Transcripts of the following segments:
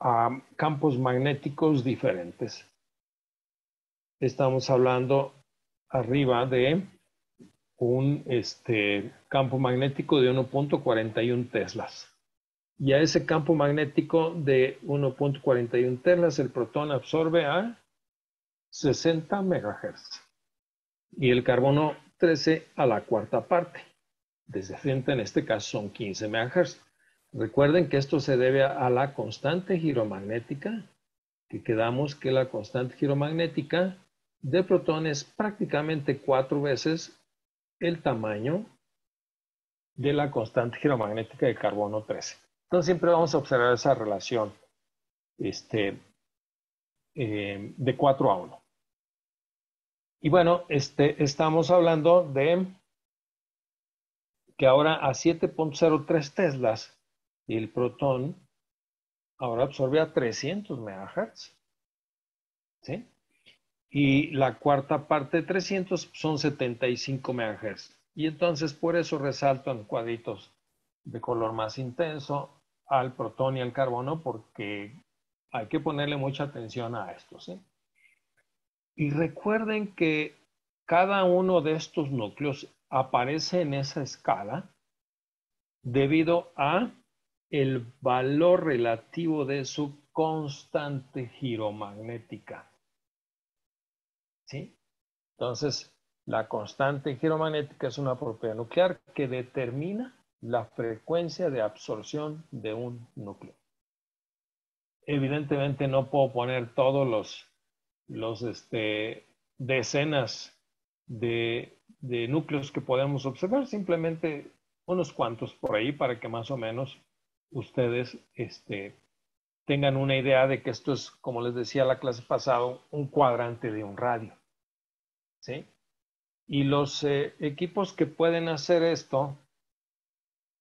a campos magnéticos diferentes. Estamos hablando arriba de un campo magnético de 1.41 teslas. Y a ese campo magnético de 1.41 teslas, el protón absorbe a 60 MHz y el carbono 13 a la cuarta parte. De 60 en este caso son 15 MHz. Recuerden que esto se debe a la constante giromagnética, que quedamos que la constante giromagnética de protón es prácticamente 4 veces el tamaño de la constante giromagnética de carbono 13. Entonces siempre vamos a observar esa relación de 4 a 1. Y bueno, estamos hablando de que ahora a 7.03 teslas el protón ahora absorbe a 300 MHz. ¿Sí? Y la cuarta parte de 300 son 75 MHz. Y entonces por eso resalto en cuadritos de color más intenso al protón y al carbono, porque hay que ponerle mucha atención a esto, ¿sí? Y recuerden que cada uno de estos núcleos aparece en esa escala debido a el valor relativo de su constante giromagnética. ¿Sí? Entonces, la constante giromagnética es una propiedad nuclear que determina la frecuencia de absorción de un núcleo. Evidentemente no puedo poner todos los decenas de núcleos que podemos observar, simplemente unos cuantos por ahí para que más o menos ustedes tengan una idea de que esto es, como les decía la clase pasada, un cuadrante de un radio. ¿Sí? Y los equipos que pueden hacer esto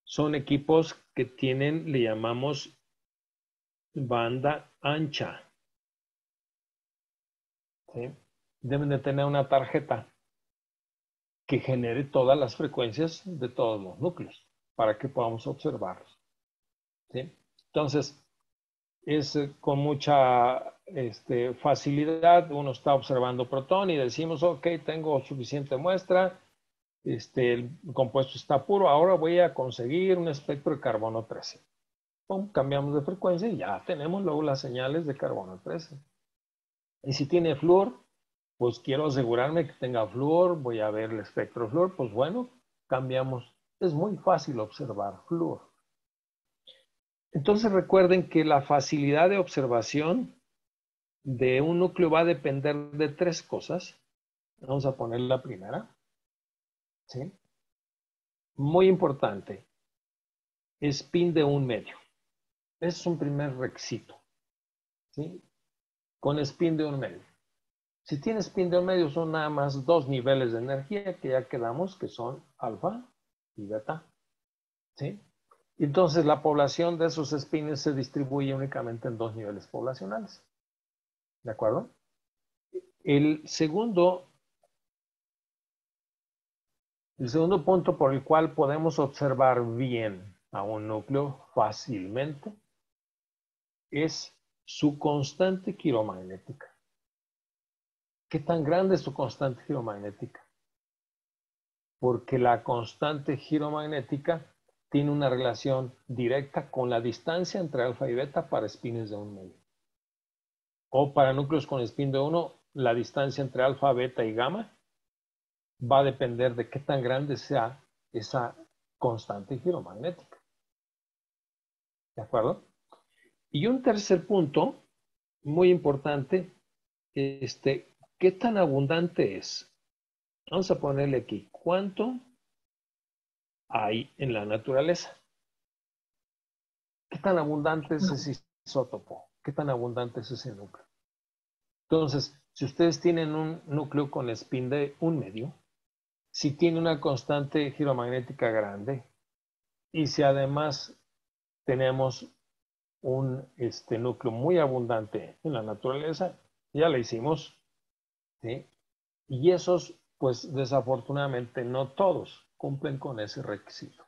son equipos que tienen, le llamamos banda ancha. ¿Sí? Deben de tener una tarjeta que genere todas las frecuencias de todos los núcleos para que podamos observarlos. ¿Sí? Entonces, es con mucha facilidad, uno está observando protón y decimos, ok, tengo suficiente muestra, el compuesto está puro, ahora voy a conseguir un espectro de carbono 13. Pum, cambiamos de frecuencia y ya tenemos luego las señales de carbono 13. Y si tiene flúor, pues quiero asegurarme que tenga flúor, voy a ver el espectro de flúor, pues bueno, cambiamos. Es muy fácil observar flúor. Entonces recuerden que la facilidad de observación de un núcleo va a depender de tres cosas. Vamos a poner la primera. ¿Sí? Muy importante. Spin de un medio. Ese es un primer requisito. ¿Sí? Con spin de un medio. Si tiene spin de un medio son nada más dos niveles de energía que ya quedamos que son alfa y beta. ¿Sí? Entonces la población de esos spins se distribuye únicamente en dos niveles poblacionales. ¿De acuerdo? El segundo punto por el cual podemos observar bien a un núcleo fácilmente es su constante giromagnética. ¿Qué tan grande es su constante giromagnética? Porque la constante giromagnética tiene una relación directa con la distancia entre alfa y beta para spins de un medio. O para núcleos con spin de 1, la distancia entre alfa, beta y gamma va a depender de qué tan grande sea esa constante giromagnética. ¿De acuerdo? Y un tercer punto, muy importante, ¿qué tan abundante es? Vamos a ponerle aquí, ¿cuánto hay en la naturaleza? ¿Qué tan abundante es ese isótopo? ¿Qué tan abundante es ese núcleo? Entonces, si ustedes tienen un núcleo con spin de un medio, si tiene una constante giromagnética grande y si además tenemos un núcleo muy abundante en la naturaleza, ya le hicimos, ¿sí? Y esos, pues desafortunadamente no todos cumplen con ese requisito.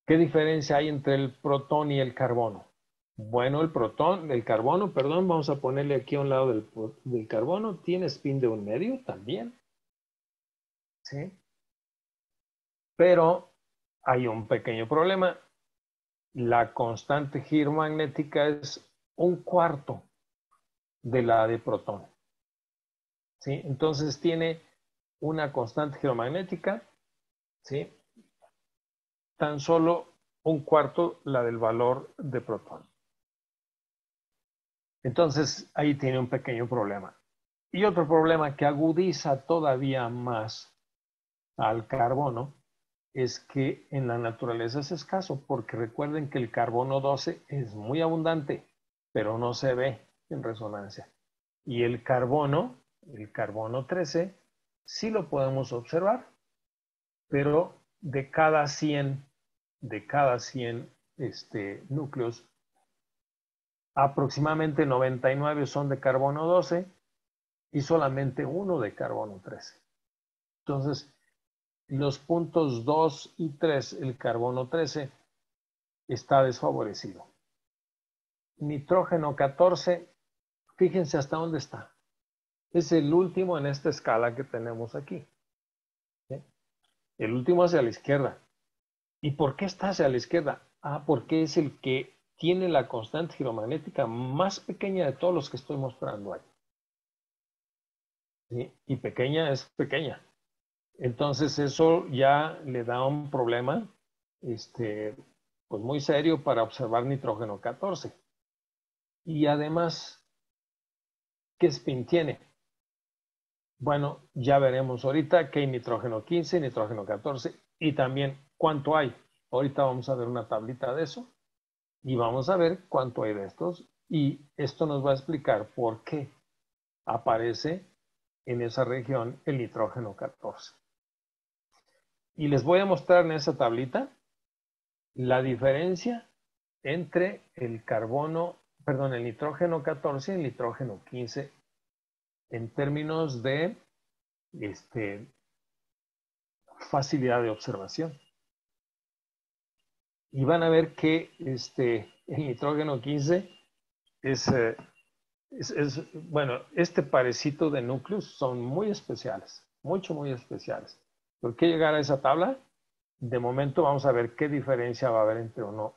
¿Qué diferencia hay entre el protón y el carbono? Bueno, el carbono, perdón, vamos a ponerle aquí a un lado del carbono, tiene spin de 1 medio también, ¿sí? Pero hay un pequeño problema. La constante giromagnética es 1/4 de la de protón, ¿sí? Entonces tiene una constante giromagnética, ¿sí? Tan solo 1/4 la del valor de protón. Entonces ahí tiene un pequeño problema. Y otro problema que agudiza todavía más al carbono es que en la naturaleza es escaso, porque recuerden que el carbono 12 es muy abundante, pero no se ve en resonancia. Y el carbono 13, sí lo podemos observar, pero de cada 100 núcleos, aproximadamente 99 son de carbono 12 y solamente uno de carbono 13. Entonces, los puntos 2 y 3, el carbono 13, está desfavorecido. Nitrógeno 14, fíjense hasta dónde está. Es el último en esta escala que tenemos aquí. ¿Sí? El último hacia la izquierda. ¿Y por qué está hacia la izquierda? Ah, porque es el que tiene la constante giromagnética más pequeña de todos los que estoy mostrando ahí. ¿Sí? Y pequeña es pequeña. Entonces eso ya le da un problema pues muy serio para observar nitrógeno 14. Y además, ¿qué spin tiene? Bueno, ya veremos ahorita que hay nitrógeno 15, nitrógeno 14 y también cuánto hay. Ahorita vamos a ver una tablita de eso y vamos a ver cuánto hay de estos y esto nos va a explicar por qué aparece en esa región el nitrógeno 14. Y les voy a mostrar en esa tablita la diferencia entre el el nitrógeno 14 y el nitrógeno 15 en términos de facilidad de observación. Y van a ver que el nitrógeno 15 es, bueno, este parecito de núcleos son muy especiales, muy especiales. ¿Por qué llegar a esa tabla? De momento vamos a ver qué diferencia va a haber entre uno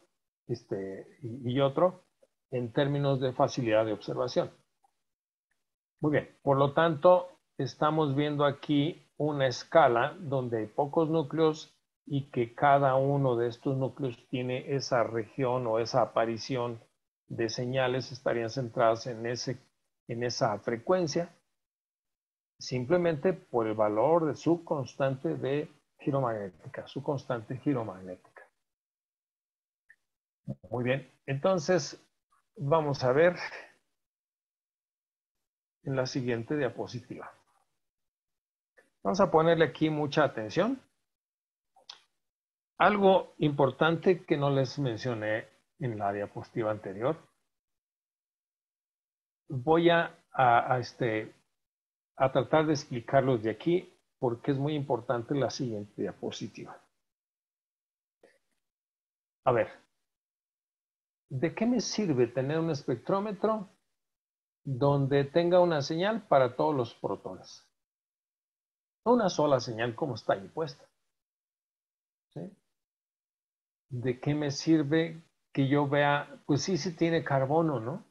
y otro en términos de facilidad de observación. Muy bien, por lo tanto, estamos viendo aquí una escala donde hay pocos núcleos y que cada uno de estos núcleos tiene esa región o esa aparición de señales, estarían centradas en esa frecuencia, simplemente por el valor de su constante de giromagnética, su constante giromagnética. Muy bien, entonces vamos a ver en la siguiente diapositiva. Vamos a ponerle aquí mucha atención. Algo importante que no les mencioné en la diapositiva anterior. Voy a tratar de explicarlos de aquí porque es muy importante la siguiente diapositiva. A ver, ¿de qué me sirve tener un espectrómetro donde tenga una señal para todos los protones? Una sola señal como está ahí puesta. ¿Sí? ¿De qué me sirve que yo vea, pues sí tiene carbono, ¿no?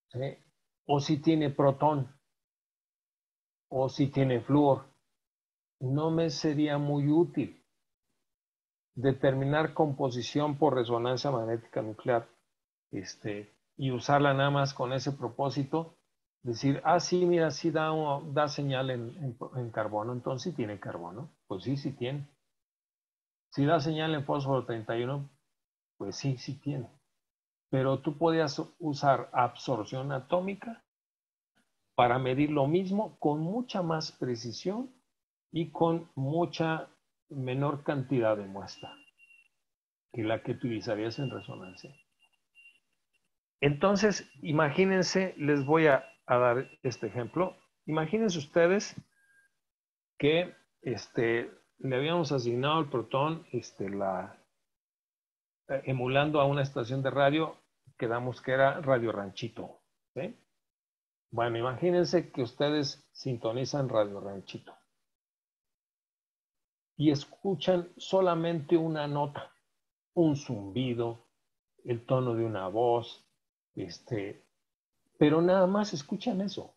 ¿Sí? O si tiene protón, o si tiene flúor? No me sería muy útil determinar composición por resonancia magnética nuclear y usarla nada más con ese propósito. Decir, sí, mira, sí da señal en carbono, entonces sí tiene carbono. Pues sí tiene. Si da señal en fósforo 31, pues sí tiene. Pero tú podías usar absorción atómica para medir lo mismo con mucha más precisión y con mucha menor cantidad de muestra que la que utilizarías en resonancia. Entonces, imagínense, les voy a dar este ejemplo. Imagínense ustedes que le habíamos asignado al protón emulando a una estación de radio, quedamos que era Radio Ranchito. ¿Sí? Bueno, imagínense que ustedes sintonizan Radio Ranchito y escuchan solamente una nota, un zumbido, el tono de una voz, pero nada más escuchan eso.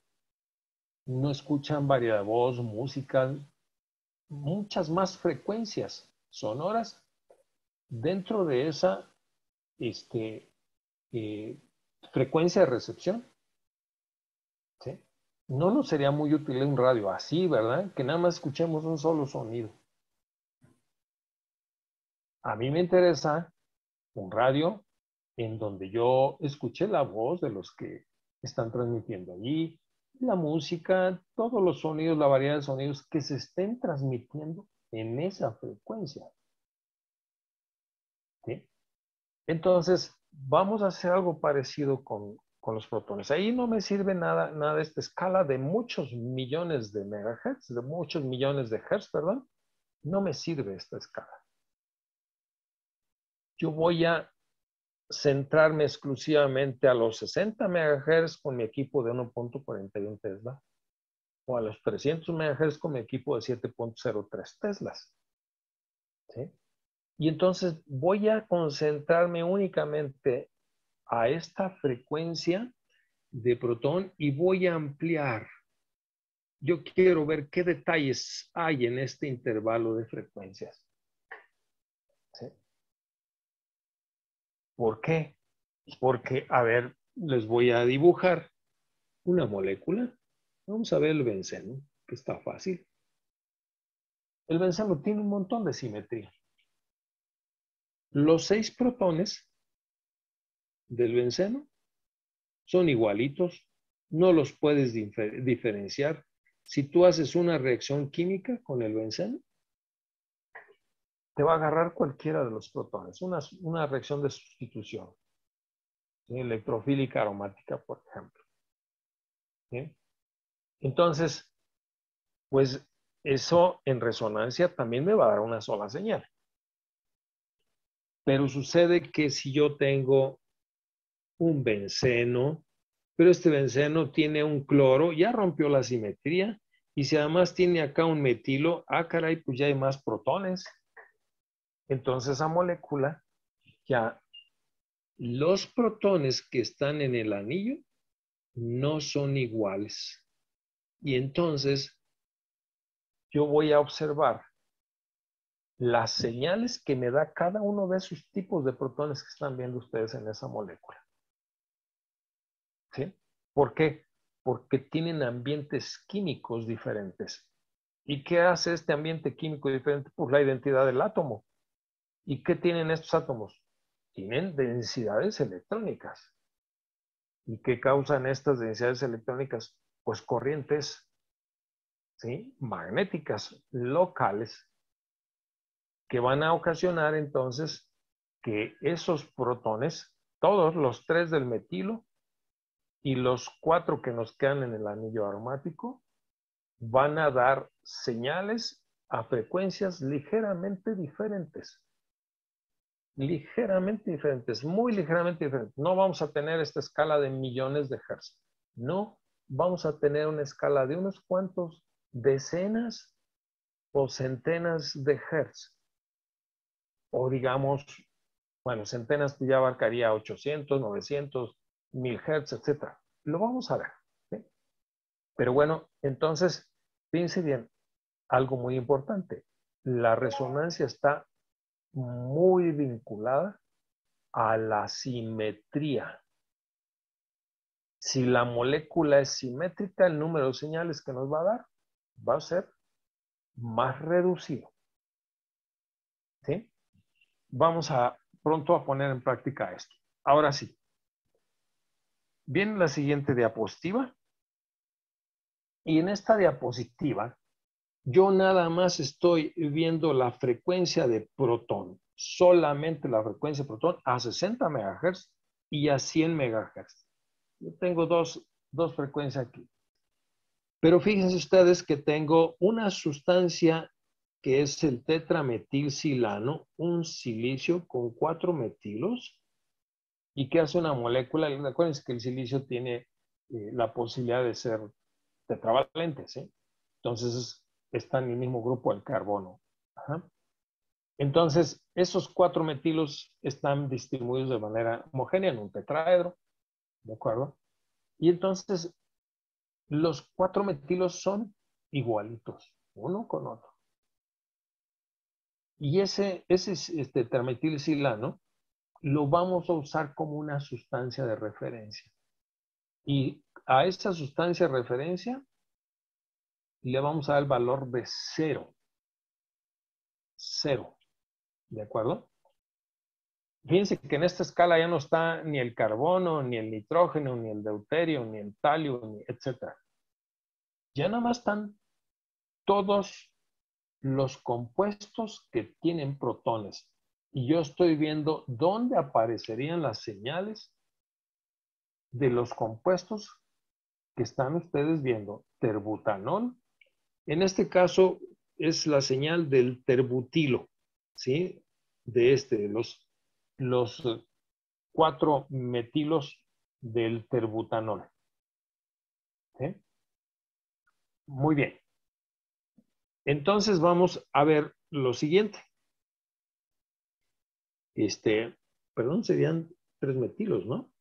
No escuchan variedad de voz, música, muchas más frecuencias sonoras dentro de esa eh, frecuencia de recepción. ¿Sí? No nos sería muy útil un radio así, ¿verdad? Que nada más escuchemos un solo sonido. A mí me interesa un radio en donde yo escuché la voz de los que están transmitiendo allí, la música, todos los sonidos, la variedad de sonidos que se estén transmitiendo en esa frecuencia. ¿Sí? Entonces, vamos a hacer algo parecido con los protones. Ahí no me sirve nada de esta escala de muchos millones de megahertz, de muchos millones de hertz, perdón. No me sirve esta escala. Yo voy a centrarme exclusivamente a los 60 MHz con mi equipo de 1.41 Tesla o a los 300 MHz con mi equipo de 7.03 Teslas. ¿Sí? Y entonces voy a concentrarme únicamente a esta frecuencia de protón y voy a ampliar. Yo quiero ver qué detalles hay en este intervalo de frecuencias. ¿Sí? ¿Por qué? Porque, a ver, les voy a dibujar una molécula. Vamos a ver el benceno, que está fácil. El benceno tiene un montón de simetría. Los 6 protones del benceno son igualitos, no los puedes diferenciar. Si tú haces una reacción química con el benceno, te va a agarrar cualquiera de los protones, una reacción de sustitución, ¿sí? Electrofílica aromática, por ejemplo. ¿Sí? Entonces, pues eso en resonancia también me va a dar una sola señal. Pero sucede que si yo tengo un benceno, pero este benceno tiene un cloro, ya rompió la simetría, y si además tiene acá un metilo, caray, pues ya hay más protones. Entonces esa molécula, ya los protones que están en el anillo no son iguales. Y entonces yo voy a observar las señales que me da cada uno de esos tipos de protones que están viendo ustedes en esa molécula. ¿Sí? ¿Por qué? Porque tienen ambientes químicos diferentes. ¿Y qué hace este ambiente químico diferente? Pues la identidad del átomo. ¿Y qué tienen estos átomos? Tienen densidades electrónicas. ¿Y qué causan estas densidades electrónicas? Pues corrientes, ¿sí? Magnéticas locales que van a ocasionar entonces que esos protones, todos los 3 del metilo y los 4 que nos quedan en el anillo aromático, van a dar señales a frecuencias ligeramente diferentes. Ligeramente diferentes, muy ligeramente diferentes. No vamos a tener esta escala de millones de hertz. No, vamos a tener una escala de unos cuantos decenas o centenas de hertz. O digamos, bueno, centenas ya abarcaría 800, 900, 1000 hertz, etc. Lo vamos a ver. ¿Sí? Pero bueno, entonces, fíjense bien, algo muy importante. La resonancia está muy vinculada a la simetría. Si la molécula es simétrica, el número de señales que nos va a dar va a ser más reducido. ¿Sí? Vamos a pronto a poner en práctica esto. Ahora sí. Viene la siguiente diapositiva. Y en esta diapositiva, yo nada más estoy viendo la frecuencia de protón. Solamente la frecuencia de protón a 60 MHz y a 100 MHz. Yo tengo dos frecuencias aquí. Pero fíjense ustedes que tengo una sustancia que es el tetrametilsilano, un silicio con 4 metilos. ¿Y qué hace una molécula? Acuérdense que el silicio tiene la posibilidad de ser tetravalente, ¿sí? Entonces está en el mismo grupo del carbono. Ajá. Entonces, esos 4 metilos están distribuidos de manera homogénea en un tetraedro, ¿de acuerdo? Y entonces, los 4 metilos son igualitos, uno con otro. Y ese tetrametilsilano lo vamos a usar como una sustancia de referencia. Y a esa sustancia de referencia le vamos a dar el valor de 0. 0. ¿De acuerdo? Fíjense que en esta escala ya no está ni el carbono, ni el nitrógeno, ni el deuterio, ni el talio, etc. Ya nada más están todos los compuestos que tienen protones. Y yo estoy viendo dónde aparecerían las señales de los compuestos que están ustedes viendo. Terbutanol. En este caso es la señal del terbutilo, ¿sí? De los 4 metilos del terbutanol. ¿Sí? Muy bien. Entonces vamos a ver lo siguiente. Perdón, serían 3 metilos, ¿no?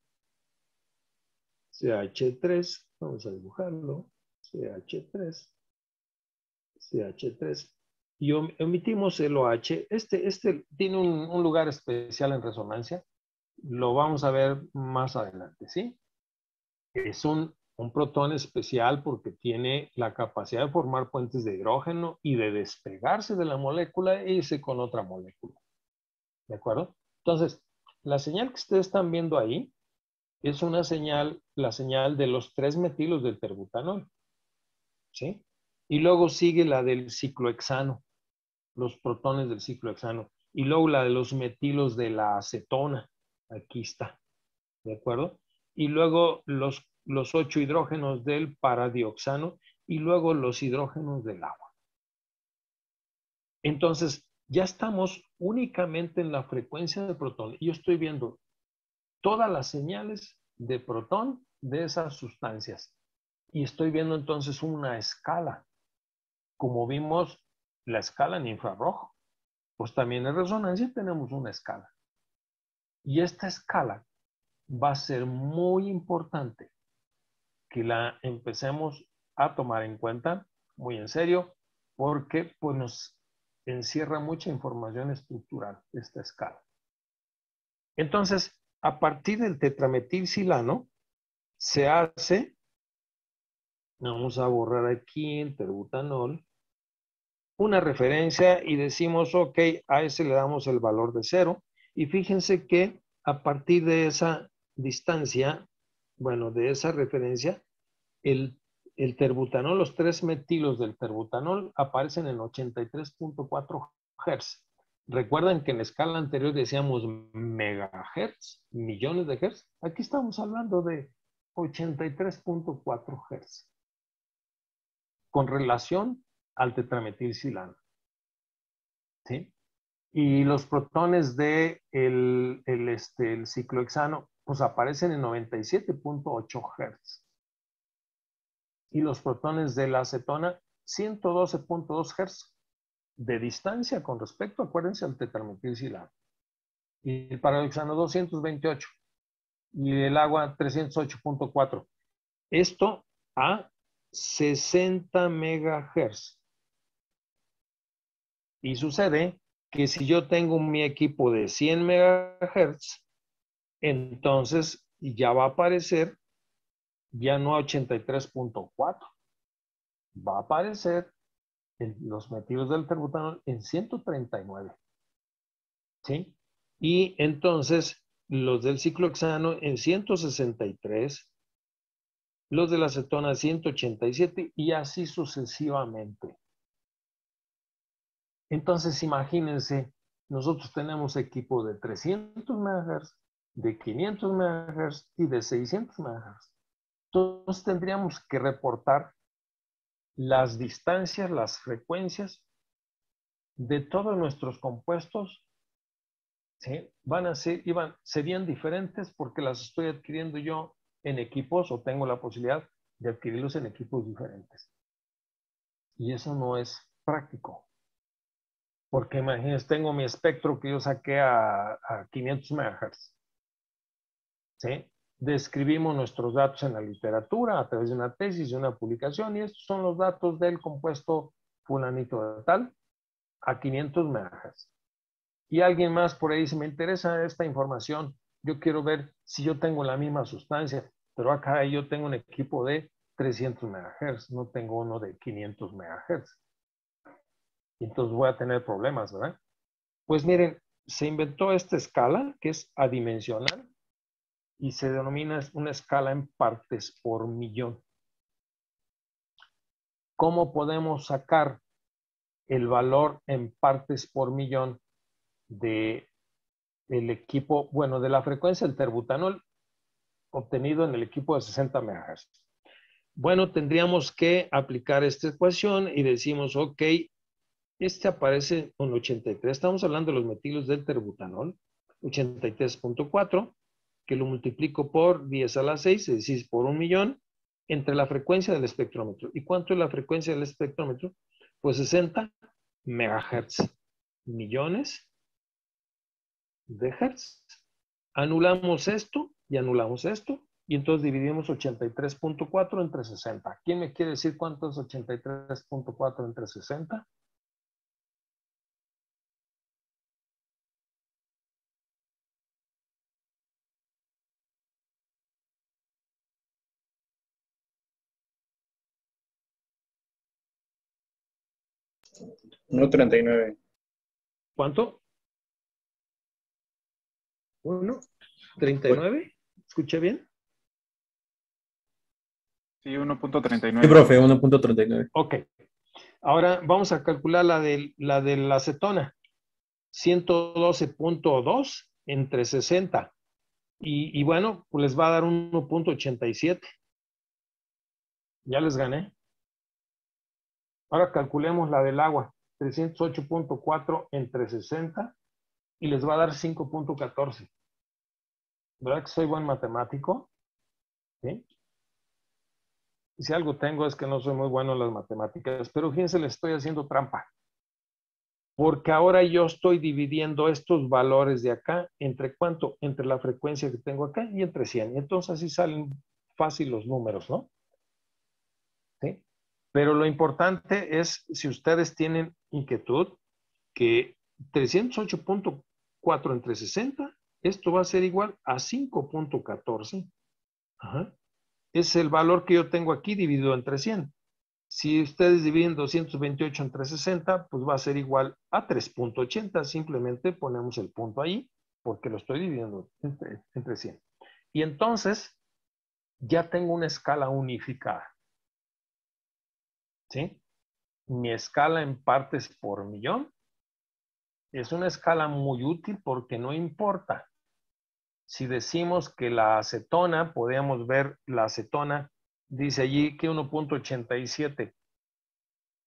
CH3, vamos a dibujarlo. CH3, CH3. Y omitimos el OH. Este tiene un lugar especial en resonancia. Lo vamos a ver más adelante, ¿sí? Es un protón especial porque tiene la capacidad de formar puentes de hidrógeno y de despegarse de la molécula e irse con otra molécula. ¿De acuerdo? Entonces, la señal que ustedes están viendo ahí es una señal, la señal de los 3 metilos del terbutanol. ¿Sí? Y luego sigue la del ciclohexano, los protones del ciclohexano. Y luego la de los metilos de la acetona. Aquí está. ¿De acuerdo? Y luego los 8 hidrógenos del paradioxano y luego los hidrógenos del agua. Entonces, ya estamos únicamente en la frecuencia de protón. Y yo estoy viendo todas las señales de protón de esas sustancias. Y estoy viendo entonces una escala. Como vimos la escala en infrarrojo, pues también en resonancia tenemos una escala. Y esta escala va a ser muy importante que la empecemos a tomar en cuenta muy en serio, porque pues nos encierra mucha información estructural esta escala. Entonces, a partir del tetrametilsilano se hace, vamos a borrar aquí el terbutanol, una referencia y decimos, ok, a ese le damos el valor de 0. Y fíjense que a partir de esa distancia, bueno, de esa referencia, el terbutanol, los 3 metilos del terbutanol aparecen en 83.4 Hz. Recuerdan que en la escala anterior decíamos megahertz, millones de hertz. Aquí estamos hablando de 83.4 Hz con relación al tetrametilsilano. ¿Sí? Y los protones de el ciclohexano pues aparecen en 97.8 Hz. Y los protones de la acetona 112.2 Hz de distancia con respecto, acuérdense, al tetrametilsilano. Y el paradoxano 228 y el agua 308.4. Esto a 60 MHz. Y sucede que si yo tengo mi equipo de 100 MHz, entonces ya va a aparecer ya no a 83.4, va a aparecer en los metilos del terbutanol en 139. ¿Sí? Y entonces los del ciclohexano en 163, los de la acetona 187 y así sucesivamente. Entonces imagínense, nosotros tenemos equipo de 300 MHz, de 500 MHz y de 600 MHz. Entonces tendríamos que reportar las distancias, las frecuencias de todos nuestros compuestos, ¿sí? Serían diferentes porque las estoy adquiriendo yo en equipos o tengo la posibilidad de adquirirlos en equipos diferentes. Y eso no es práctico. Porque imagínense, tengo mi espectro que yo saqué a 500 MHz. ¿Sí? Describimos nuestros datos en la literatura a través de una tesis, de una publicación, y estos son los datos del compuesto fulanito de tal a 500 MHz. Y alguien más por ahí dice, me interesa esta información, yo quiero ver si yo tengo la misma sustancia, pero acá yo tengo un equipo de 300 MHz, no tengo uno de 500 MHz. Entonces voy a tener problemas, ¿verdad? Pues miren, se inventó esta escala que es adimensional y se denomina una escala en partes por millón. ¿Cómo podemos sacar el valor en partes por millón de el equipo, bueno, de la frecuencia del terbutanol obtenido en el equipo de 60 MHz? Bueno, tendríamos que aplicar esta ecuación y decimos, ok, este aparece con 83. Estamos hablando de los metilos del terbutanol, 83.4, que lo multiplico por 10 a la 6, es decir, por 1.000.000, entre la frecuencia del espectrómetro. ¿Y cuánto es la frecuencia del espectrómetro? Pues 60 megahertz, millones de hertz. Anulamos esto y anulamos esto, y entonces dividimos 83.4 entre 60. ¿Quién me quiere decir cuánto es 83.4 entre 60? No, 39. ¿Cuánto? 1.39. ¿Escuché bien? Sí, Sí, 1.39. profe, 1.39. Ok. Ahora vamos a calcular la de la acetona. 112.2 entre 60. Y bueno, pues les va a dar 1.87. Ya les gané. Ahora calculemos la del agua. 308.4 entre 60 y les va a dar 5.14. ¿Verdad que soy buen matemático? ¿Sí? Y si algo tengo es que no soy muy bueno en las matemáticas, pero fíjense, le estoy haciendo trampa. Porque ahora yo estoy dividiendo estos valores de acá entre cuánto, entre la frecuencia que tengo acá y entre 100. Y entonces así salen fácil los números, ¿no? ¿Sí? Pero lo importante es, si ustedes tienen inquietud, que 308.4 entre 60, esto va a ser igual a 5.14. Es el valor que yo tengo aquí dividido entre 100. Si ustedes dividen 228 entre 60, pues va a ser igual a 3.80. Simplemente ponemos el punto ahí porque lo estoy dividiendo entre 100. Y entonces ya tengo una escala unificada. ¿Sí? Mi escala en partes por millón es una escala muy útil porque no importa. Si decimos que la acetona, podemos ver la acetona, dice allí que 1.87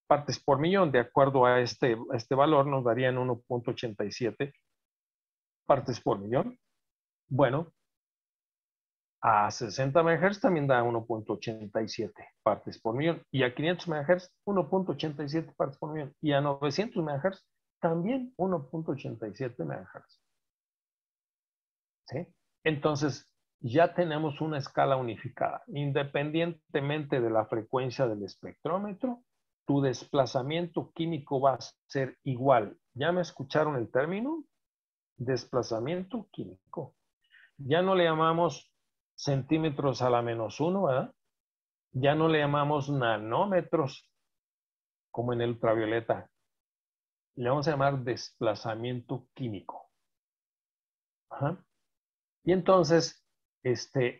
partes por millón, de acuerdo a este valor, nos darían 1.87 partes por millón. Bueno, a 60 MHz también da 1.87 partes por millón. Y a 500 MHz, 1.87 partes por millón. Y a 900 MHz, también 1.87 MHz. ¿Sí? Entonces, ya tenemos una escala unificada. Independientemente de la frecuencia del espectrómetro, tu desplazamiento químico va a ser igual. ¿Ya me escucharon el término? Desplazamiento químico. Ya no le llamamos centímetros a la -1, ¿verdad? Ya no le llamamos nanómetros como en el ultravioleta. Le vamos a llamar desplazamiento químico. Ajá. Y entonces,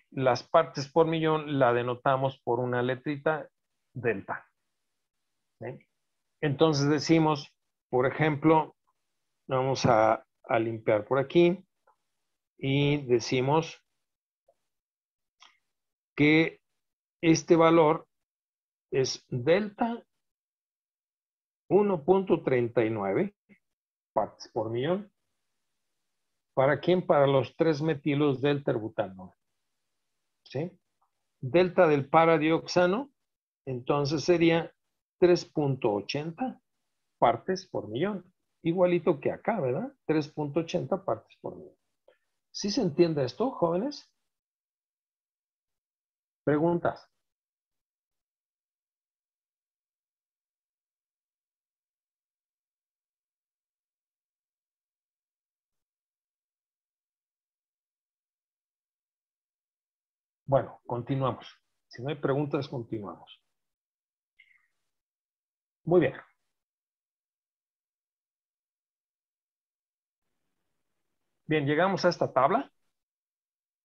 las partes por millón la denotamos por una letrita delta. ¿Sí? Entonces decimos, por ejemplo, vamos a limpiar por aquí y decimos que este valor es delta 1.39 partes por millón. ¿Para quién? Para los 3 metilos del terbutano. ¿Sí? Delta del paradioxano, entonces sería 3.80 partes por millón. Igualito que acá, ¿verdad? 3.80 partes por millón. ¿Sí se entiende esto, jóvenes? ¿Preguntas? Bueno, continuamos. Si no hay preguntas, continuamos. Muy bien. Bien, llegamos a esta tabla.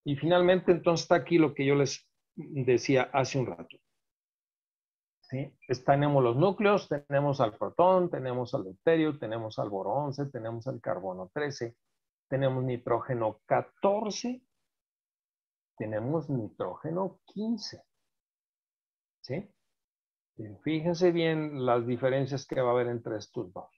Y finalmente, entonces, está aquí lo que yo les decía hace un rato. ¿Sí? Tenemos los núcleos, tenemos al protón, tenemos al deuterio, tenemos al boro 11, tenemos al carbono 13, tenemos nitrógeno 14, tenemos nitrógeno 15. ¿Sí? Y fíjense bien las diferencias que va a haber entre estos dos.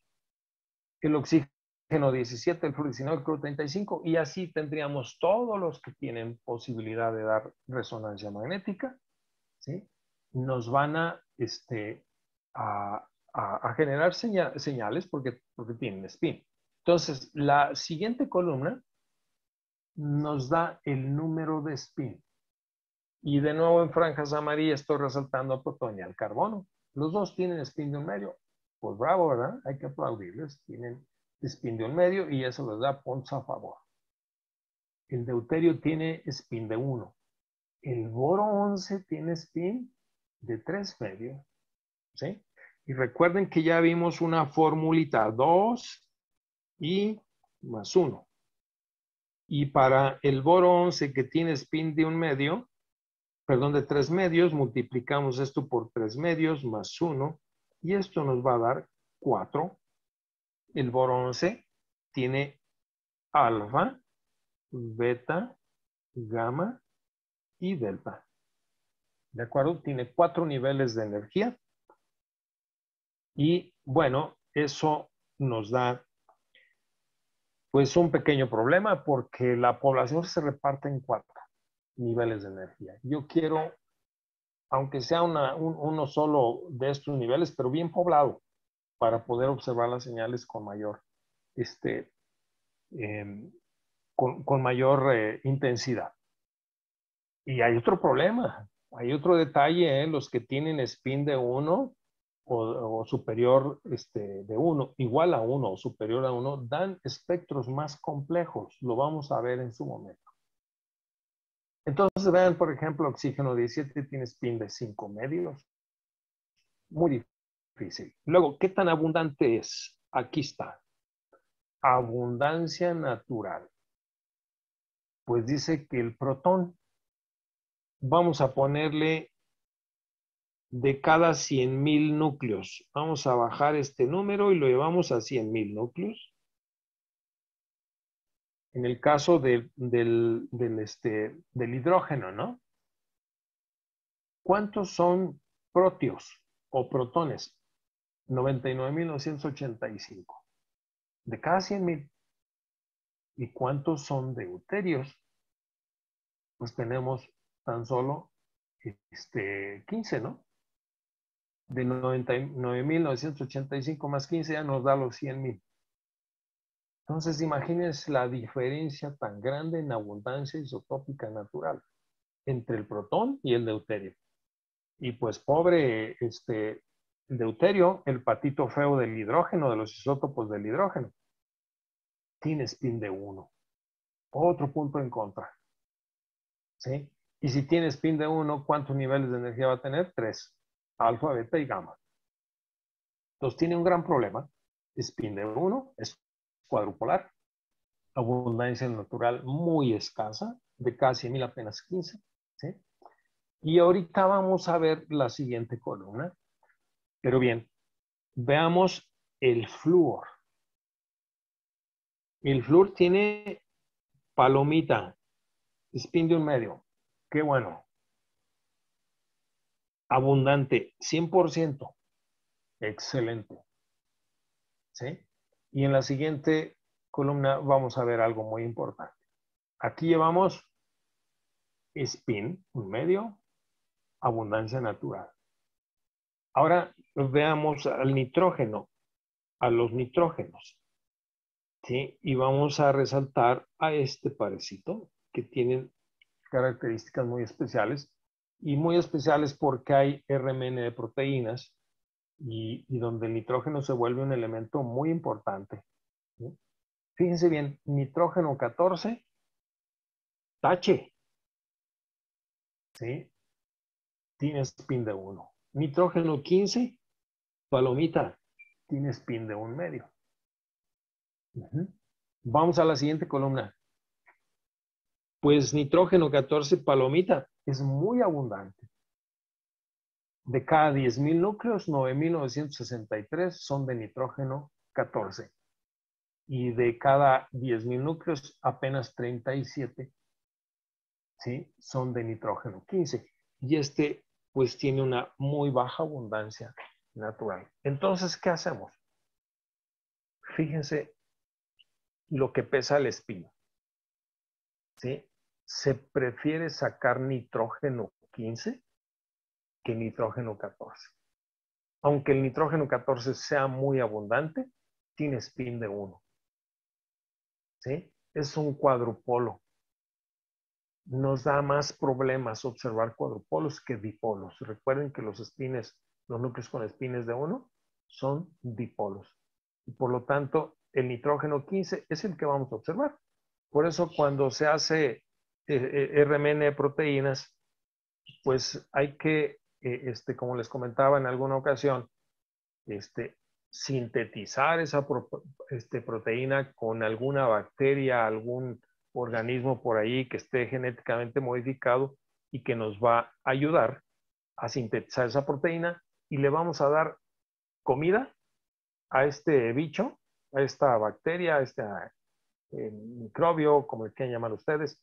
El oxígeno 17, el flúor 19, el cloro 35, y así tendríamos todos los que tienen posibilidad de dar resonancia magnética. ¿Sí? Nos van a generar señales porque tienen spin. Entonces, la siguiente columna nos da el número de spin. Y de nuevo en franjas amarillas estoy resaltando al protón y al carbono. Los dos tienen spin de un medio. Pues bravo, ¿verdad? Hay que aplaudirles. Tienen spin de un medio y eso les da puntos a favor. El deuterio tiene spin de 1. El boro 11 tiene spin de 3 medios. ¿Sí? Y recuerden que ya vimos una formulita 2 y más 1. Y para el boro 11 que tiene spin de un medio, perdón, de 3 medios, multiplicamos esto por 3 medios más 1 y esto nos va a dar 4. El boro 11 tiene alfa, beta, gamma y delta. ¿De acuerdo? Tiene 4 niveles de energía y bueno, eso nos da pues un pequeño problema porque la población se reparte en 4 niveles de energía. Yo quiero, aunque sea uno solo de estos niveles, pero bien poblado para poder observar las señales con mayor, este, eh, con mayor intensidad. Y hay otro problema, hay otro detalle, los que tienen spin de 1 o superior de 1, igual a 1 o superior a 1, dan espectros más complejos. Lo vamos a ver en su momento. Entonces vean, por ejemplo, oxígeno 17 tiene spin de 5 medios. Muy difícil. Luego, ¿qué tan abundante es? Aquí está. Abundancia natural. Pues dice que el protón, vamos a ponerle de cada 100,000 núcleos. Vamos a bajar este número y lo llevamos a 100,000 núcleos. En el caso del hidrógeno, ¿no? ¿Cuántos son protios o protones? 99,985. De cada 100,000. ¿Y cuántos son deuterios? Pues tenemos tan solo 15, ¿no? De 99,985 más 15 ya nos da los 100,000. Entonces, imagínense la diferencia tan grande en abundancia isotópica natural entre el protón y el deuterio. Y pues pobre deuterio, el patito feo del hidrógeno, de los isótopos del hidrógeno, tiene spin de 1. Otro punto en contra. ¿Sí? Y si tiene spin de 1, ¿cuántos niveles de energía va a tener? 3. Alfa, beta y gamma. Entonces tiene un gran problema. Spin de 1 es cuadrupolar. Abundancia natural muy escasa, de casi 1,000 apenas 15. ¿Sí? Y ahorita vamos a ver la siguiente columna. Pero bien, veamos el flúor. El flúor tiene palomita, spin de un medio. Qué bueno. Abundante, 100%. Excelente. ¿sí? Y en la siguiente columna vamos a ver algo muy importante. Aquí llevamos spin, un medio, abundancia natural. Ahora veamos al nitrógeno, a los nitrógenos, ¿sí? Y vamos a resaltar a este parecito que tienen características muy especiales y muy especiales porque hay RMN de proteínas y donde el nitrógeno se vuelve un elemento muy importante, ¿sí? Fíjense bien, nitrógeno 14, tache, ¿sí? Tiene spin de 1. Nitrógeno 15, palomita, tiene spin de 1 medio. Vamos a la siguiente columna. Pues nitrógeno 14, palomita, es muy abundante. De cada 10.000 núcleos, 9.963 son de nitrógeno 14. Y de cada 10.000 núcleos, apenas 37, ¿sí?, son de nitrógeno 15. Y este, pues, tiene una muy baja abundancia natural. Entonces, ¿qué hacemos? Fíjense lo que pesa el spin, ¿sí? Se prefiere sacar nitrógeno 15 que nitrógeno 14. Aunque el nitrógeno 14 sea muy abundante, tiene spin de 1, ¿sí? Es un cuadrupolo. Nos da más problemas observar cuadrupolos que dipolos. Recuerden que los spines, los núcleos con spines de 1, son dipolos. Y por lo tanto, el nitrógeno 15 es el que vamos a observar. Por eso cuando se hace RMN de proteínas, pues hay que, como les comentaba en alguna ocasión, sintetizar esa proteína con alguna bacteria, algún organismo por ahí que esté genéticamente modificado y que nos va a ayudar a sintetizar esa proteína y le vamos a dar comida a este bicho, a esta bacteria, a este microbio, como le quieran llamar ustedes,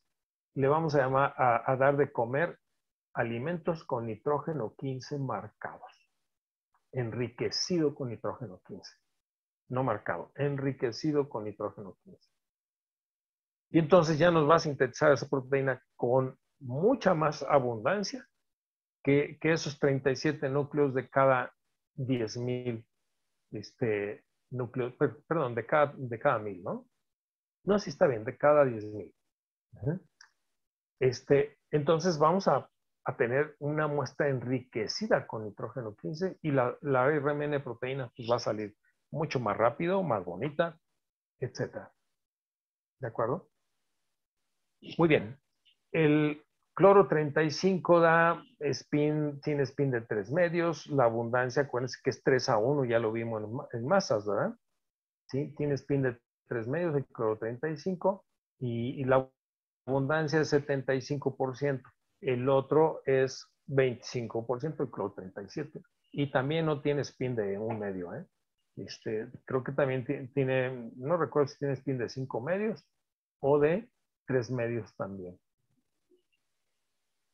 le vamos a dar de comer alimentos con nitrógeno 15 marcados, enriquecido con nitrógeno 15. No marcado, enriquecido con nitrógeno 15. Y entonces ya nos va a sintetizar esa proteína con mucha más abundancia que esos 37 núcleos de cada 10.000 núcleos, perdón, de cada 1.000, ¿no? No, sí está bien, de cada 10.000. Entonces vamos a tener una muestra enriquecida con nitrógeno 15 y la RMN proteína pues va a salir mucho más rápido, más bonita, etcétera. ¿De acuerdo? Muy bien. El cloro 35 tiene spin de 3 medios. La abundancia, acuérdense que es 3:1, ya lo vimos en masas, ¿verdad? ¿Sí? Tiene spin de 3 medios el cloro 35 y la abundancia es 75%. El otro es 25%, el cloro 37. Y también no tiene spin de 1 medio, ¿eh? Creo que también tiene, no recuerdo si tiene spin de 5 medios o de 3 medios también.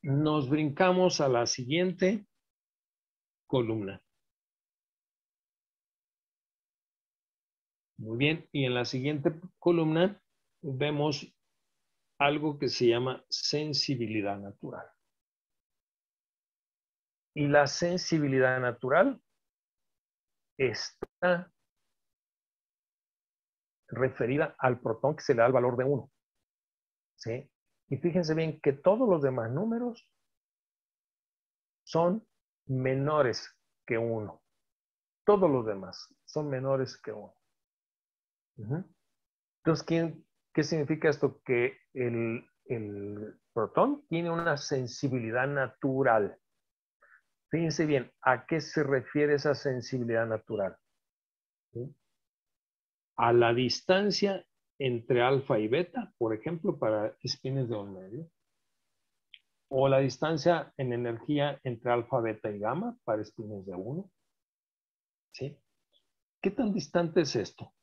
Nos brincamos a la siguiente columna. Muy bien, y en la siguiente columna vemos algo que se llama sensibilidad natural. Y la sensibilidad natural está referida al protón que se le da el valor de 1. ¿Sí? Y fíjense bien que todos los demás números son menores que 1. Todos los demás son menores que 1. Entonces, ¿qué significa esto? Que el protón tiene una sensibilidad natural. Fíjense bien, ¿a qué se refiere esa sensibilidad natural? ¿Sí? A la distancia entre alfa y beta, por ejemplo, para spines de 1 medio, o la distancia en energía entre alfa, beta y gamma para spines de 1. ¿Sí? ¿Qué tan distante es esto?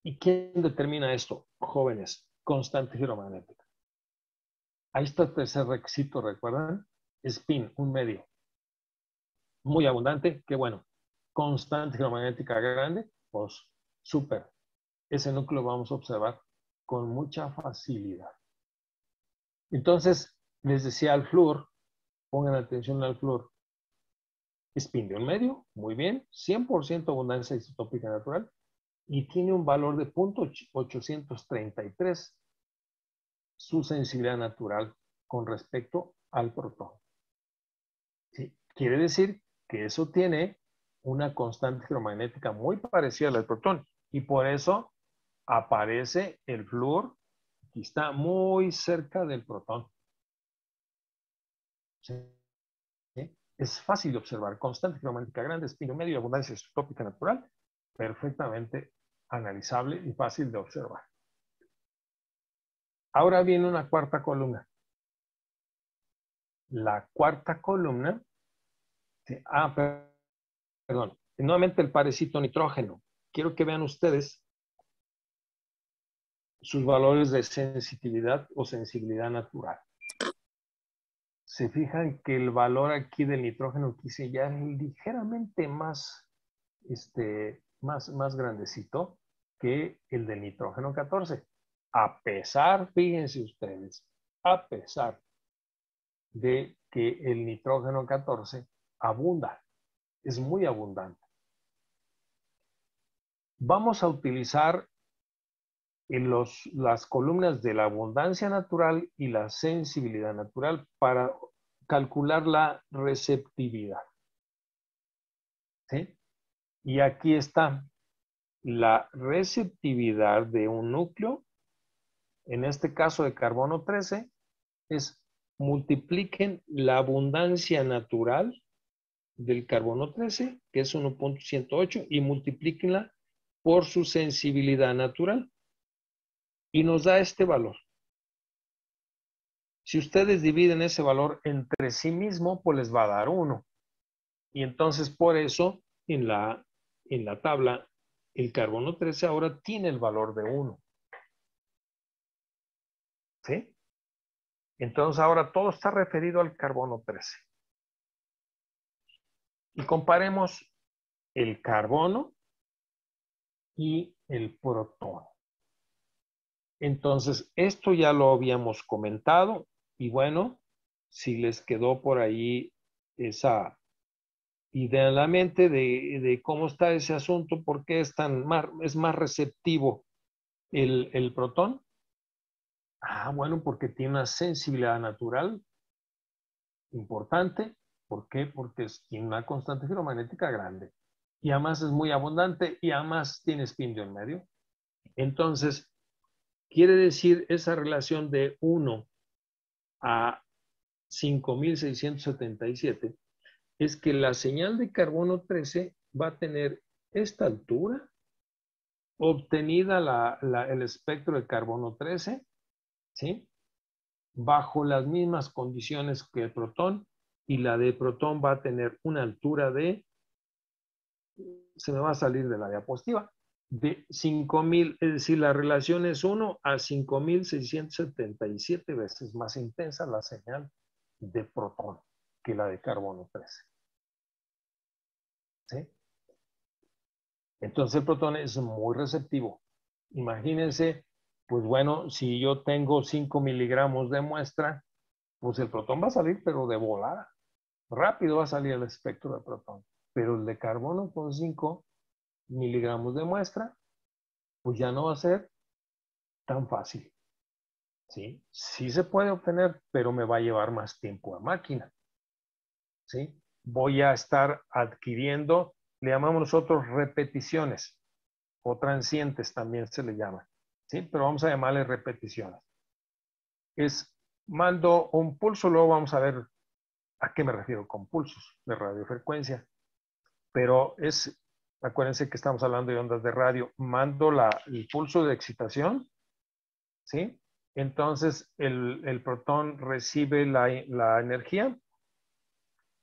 ¿Y quién determina esto? Jóvenes, constante giromagnética. Ahí está el tercer requisito, ¿recuerdan? Spin, 1 medio. Muy abundante, qué bueno. constante geomagnética grande, pues súper. Ese núcleo vamos a observar con mucha facilidad. Entonces, les decía al flúor, pongan atención al flúor. Spin de un medio, muy bien, 100% abundancia isotópica natural y tiene un valor de 0.833 su sensibilidad natural con respecto al protón. ¿Sí? Quiere decir que eso tiene una constante geomagnética muy parecida a la del protón y por eso aparece el flúor que está muy cerca del protón. ¿Sí? Es fácil de observar. Constante geomagnética grande, espino medio y abundancia isotópica natural. Perfectamente analizable y fácil de observar. Ahora viene una cuarta columna. La cuarta columna. ¿Sí? Perdón. Nuevamente el parecito nitrógeno. Quiero que vean ustedes sus valores de sensitividad o sensibilidad natural. Se fijan que el valor aquí del nitrógeno quise ya es ligeramente más, más grandecito que el del nitrógeno 14. A pesar, fíjense ustedes, a pesar de que el nitrógeno 14 abunda, es muy abundante. Vamos a utilizar las columnas de la abundancia natural y la sensibilidad natural para calcular la receptividad. ¿Sí? Y aquí está la receptividad de un núcleo, en este caso de carbono 13, es multipliquen la abundancia natural del carbono 13, que es 1.108, y multiplíquenla por su sensibilidad natural. Y nos da este valor. Si ustedes dividen ese valor entre sí mismo, pues les va a dar 1. Y entonces por eso en la tabla el carbono 13 ahora tiene el valor de 1. ¿Sí? Entonces ahora todo está referido al carbono 13. Y comparemos el carbono y el protón. Entonces, esto ya lo habíamos comentado y bueno, si les quedó por ahí esa idea en la mente de cómo está ese asunto, por qué es más receptivo el protón. Bueno, porque tiene una sensibilidad natural importante. ¿Por qué? Porque tiene una constante ferromagnética grande. Y además es muy abundante y además tiene spin de en medio. Entonces, quiere decir esa relación de 1 a 5677 es que la señal de carbono 13 va a tener esta altura obtenida el espectro de carbono 13, ¿sí? Bajo las mismas condiciones que el protón, y la de protón va a tener una altura de, se me va a salir de la diapositiva, de 5000, es decir, la relación es 1 a 5677 veces más intensa la señal de protón que la de carbono 13. ¿Sí? Entonces el protón es muy receptivo. Imagínense, pues bueno, si yo tengo 5 miligramos de muestra, pues el protón va a salir, pero de volada. Rápido va a salir el espectro de protón. Pero el de carbono con 5 miligramos de muestra, pues ya no va a ser tan fácil. ¿Sí? Sí se puede obtener, pero me va a llevar más tiempo a máquina. ¿Sí? Voy a estar adquiriendo, le llamamos nosotros repeticiones o transientes también se le llama. ¿Sí? Pero vamos a llamarle repeticiones. Mando un pulso, luego vamos a ver a qué me refiero con pulsos de radiofrecuencia. Pero acuérdense que estamos hablando de ondas de radio, mando el pulso de excitación, ¿sí? Entonces el protón recibe la energía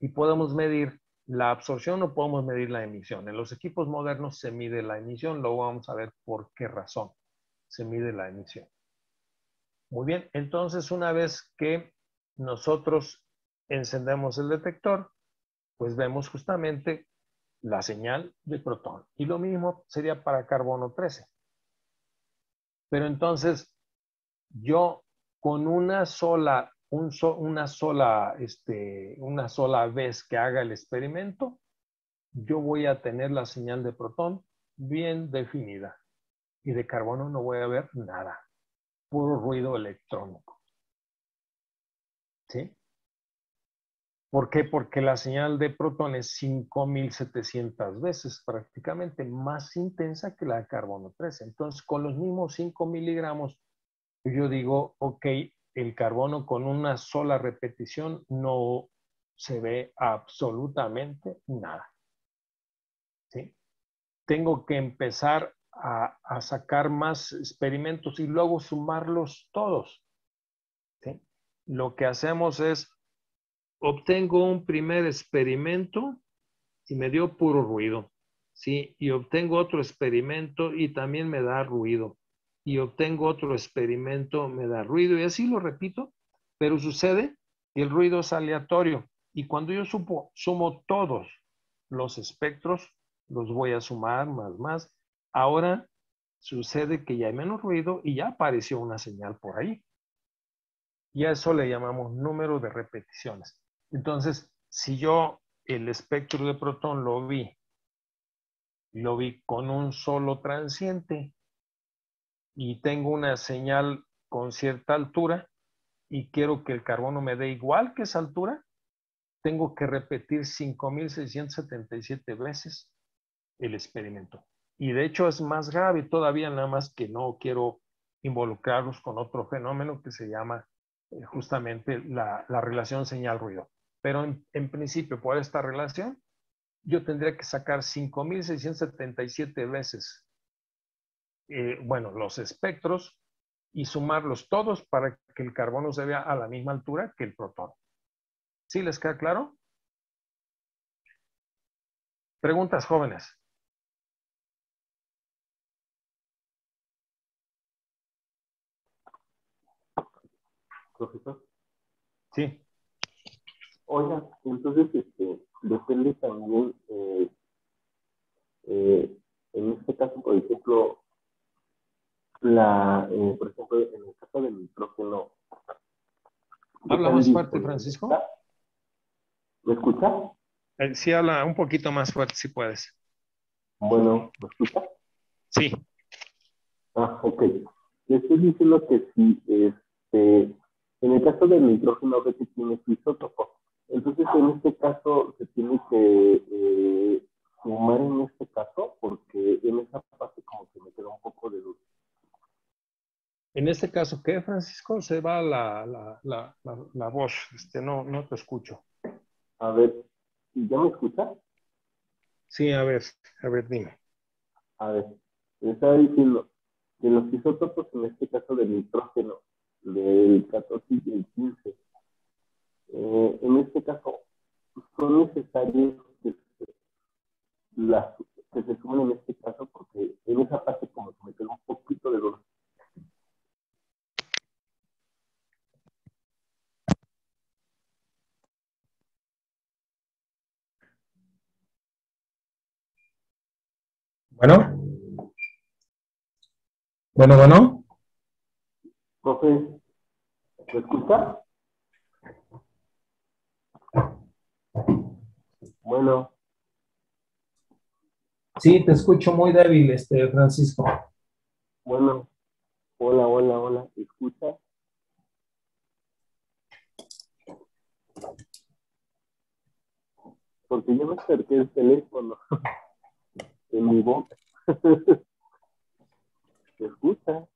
y podemos medir la absorción o podemos medir la emisión. En los equipos modernos se mide la emisión, luego vamos a ver por qué razón se mide la emisión. Muy bien, entonces una vez que nosotros encendemos el detector, pues vemos justamente la señal de protón. Y lo mismo sería para carbono 13. Pero entonces, yo con una sola vez que haga el experimento, yo voy a tener la señal de protón bien definida. Y de carbono no voy a ver nada. Puro ruido electrónico. ¿Sí? ¿Por qué? Porque la señal de protón es 5.700 veces prácticamente más intensa que la de carbono 13. Entonces, con los mismos 5 miligramos, yo digo, ok, el carbono con una sola repetición no se ve absolutamente nada. ¿Sí? Tengo que empezar a sacar más experimentos y luego sumarlos todos. ¿Sí? Lo que hacemos es, obtengo un primer experimento y me dio puro ruido, ¿sí? Y obtengo otro experimento y también me da ruido. Y obtengo otro experimento, me da ruido y así lo repito, pero sucede que el ruido es aleatorio y cuando yo sumo todos los espectros, los voy a sumar más. Ahora sucede que ya hay menos ruido y ya apareció una señal por ahí. Y a eso le llamamos número de repeticiones. Entonces, si yo el espectro de protón lo vi con un solo transiente y tengo una señal con cierta altura y quiero que el carbono me dé igual que esa altura, tengo que repetir 5.677 veces el experimento. Y de hecho es más grave todavía, nada más que no quiero involucrarlos con otro fenómeno que se llama justamente la relación señal-ruido. Pero en principio, por esta relación, yo tendría que sacar 5.677 veces, los espectros y sumarlos todos para que el carbono se vea a la misma altura que el protón. ¿Sí les queda claro? Preguntas, jóvenes. Profesor. Sí. Oiga, entonces, depende también, en este caso, por ejemplo, por ejemplo, en el caso del nitrógeno, ¿qué Habla tan más fuerte, disponible Francisco. está? ¿Me escucha? Sí, habla un poquito más fuerte si puedes. Bueno, ¿me escucha? Sí. Ah, ok. Le estoy diciendo que si, en el caso del nitrógeno, a veces tiene su isótopo. Entonces, en este caso, se tiene que sumar en este caso, porque en esa parte como que me queda un poco de duda. En este caso, ¿qué, Francisco? Se va la voz. No te escucho. A ver, ¿ya me escucha? Sí, a ver, dime. A ver, me estaba diciendo que los isótopos, en este caso del nitrógeno, del 14 y el 15, en este caso, son necesarios las que se sumen en este caso, porque en esa parte como que me queda un poquito de duda. Bueno. Bueno. Profe, ¿me escucha? Bueno, Sí, te escucho muy débil, Francisco. bueno, hola, ¿me escucha? Porque yo me acerqué el teléfono en mi boca. ¿Me escucha?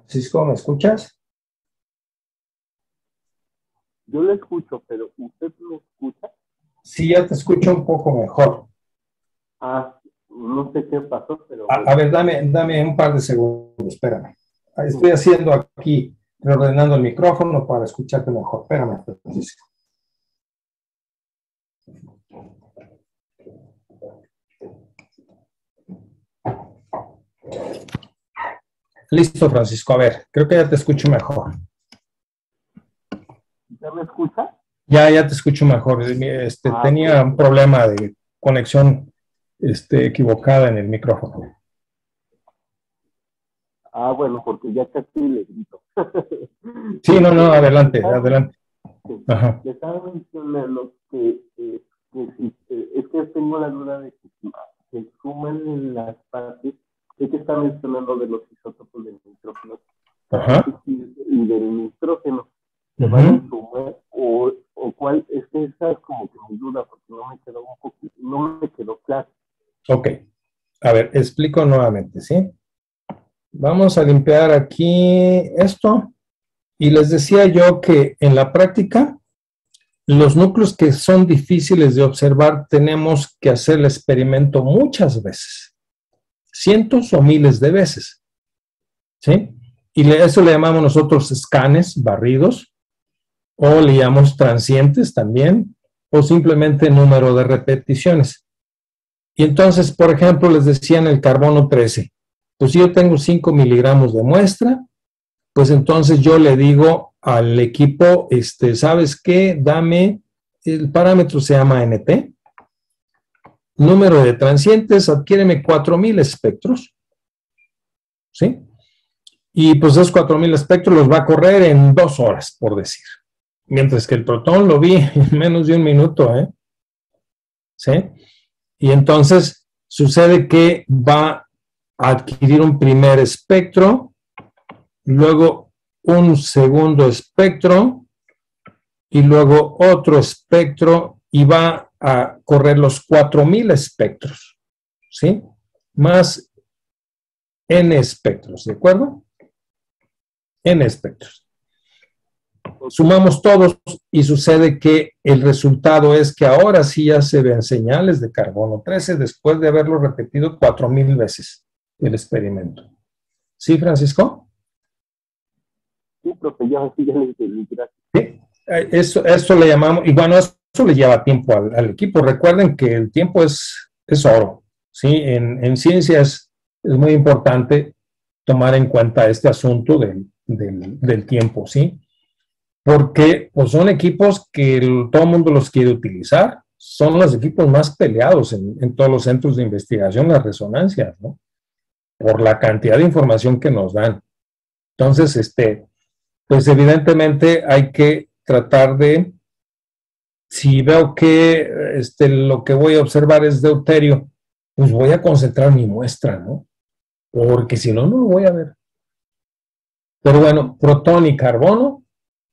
Francisco, ¿me escuchas? Yo le escucho, pero ¿usted me escucha? Sí, ya te escucho un poco mejor. No sé qué pasó, pero... A ver, dame un par de segundos, espérame. Estoy haciendo aquí, reordenando el micrófono para escucharte mejor. Espérame, Francisco. Listo, Francisco. A ver, creo que ya te escucho mejor. ¿Ya me escucha? Ya te escucho mejor. Tenía un problema de conexión equivocada en el micrófono. Bueno, porque ya casi le grito. Sí, no, adelante. Ajá. Le estaba mencionando que es que tengo la duda de que se suman en las partes, sé que está mencionando de los isótopos del nitrógeno. Ajá. Y del nitrógeno. ¿Se van a sumar o cuál? Es que esa es como que mi duda, porque no me quedó claro. Ok. A ver, explico nuevamente, ¿sí? Vamos a limpiar aquí esto. Y les decía yo que en la práctica, los núcleos que son difíciles de observar, tenemos que hacer el experimento muchas veces. Cientos o miles de veces. ¿Sí? Y eso le llamamos nosotros escanes, barridos, o le llamamos transientes también, o simplemente número de repeticiones. Y entonces, por ejemplo, les decía en el carbono 13, pues si yo tengo 5 miligramos de muestra, pues entonces yo le digo al equipo, ¿sabes qué? Dame, el parámetro se llama NT, número de transientes, adquiéreme 4,000 espectros, ¿sí? Y pues esos 4,000 espectros los va a correr en 2 horas, por decir. Mientras que el protón lo vi en menos de 1 minuto, ¿eh? ¿Sí? Y entonces sucede que va a adquirir un primer espectro, luego un segundo espectro y luego otro espectro y va a correr los 4,000 espectros, ¿sí? Más N espectros, ¿de acuerdo? N espectros. Sumamos todos y sucede que el resultado es que ahora sí ya se ven señales de carbono 13 después de haberlo repetido 4,000 veces el experimento. ¿Sí, Francisco? Sí, profe, ya le entendí, gracias. Sí, eso le llamamos, y bueno, eso le lleva tiempo al equipo. Recuerden que el tiempo es oro, ¿sí? En ciencias es muy importante tomar en cuenta este asunto del tiempo, ¿sí? Porque pues, son equipos que todo el mundo los quiere utilizar, son los equipos más peleados en todos los centros de investigación, las resonancias, ¿no? Por la cantidad de información que nos dan. Entonces, pues evidentemente hay que tratar de, si veo que lo que voy a observar es deuterio, pues voy a concentrar mi muestra, ¿no? Porque si no, no lo voy a ver. Pero bueno, protón y carbono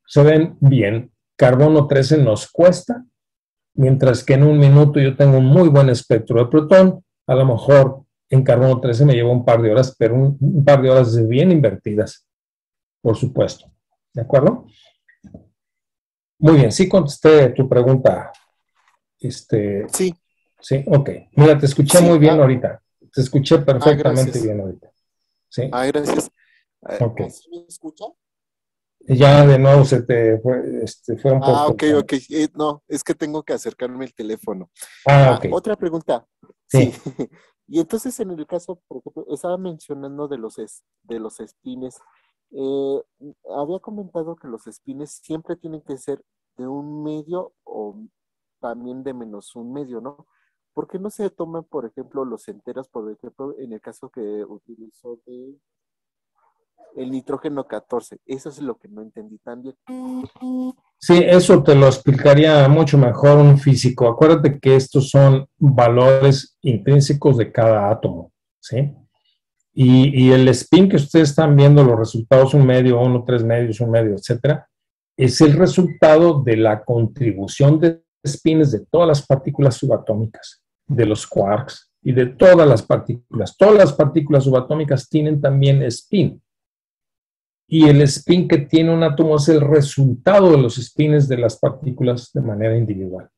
se ven bien. Carbono 13 nos cuesta, mientras que en 1 minuto yo tengo un muy buen espectro de protón. A lo mejor en carbono 13 me lleva un par de horas, pero un par de horas bien invertidas, por supuesto. ¿De acuerdo? Muy bien, sí contesté tu pregunta. Sí. Sí, ok. Mira, te escuché muy bien ahorita. Te escuché perfectamente bien ahorita. Sí. Gracias. Okay. ¿Sí me escucha? Ya de nuevo se te fue un poco. Ok. No, es que tengo que acercarme el teléfono. Ok. Otra pregunta. Sí. Y entonces en el caso, por ejemplo, estaba mencionando de los espines. Había comentado que los espines siempre tienen que ser de 1 medio o también de -1 medio, ¿no? ¿Por qué no se toman, por ejemplo, los enteros, por ejemplo, en el caso que utilizó de el nitrógeno 14? Eso es lo que no entendí tan bien. Sí, eso te lo explicaría mucho mejor un físico. Acuérdate que estos son valores intrínsecos de cada átomo, ¿sí? Y el spin que ustedes están viendo, los resultados 1 medio, 1, 3 medios, 1 medio, etcétera, es el resultado de la contribución de spins de todas las partículas subatómicas, de los quarks y de todas las partículas. Todas las partículas subatómicas tienen también spin. y el spin que tiene un átomo es el resultado de los spins de las partículas de manera individual.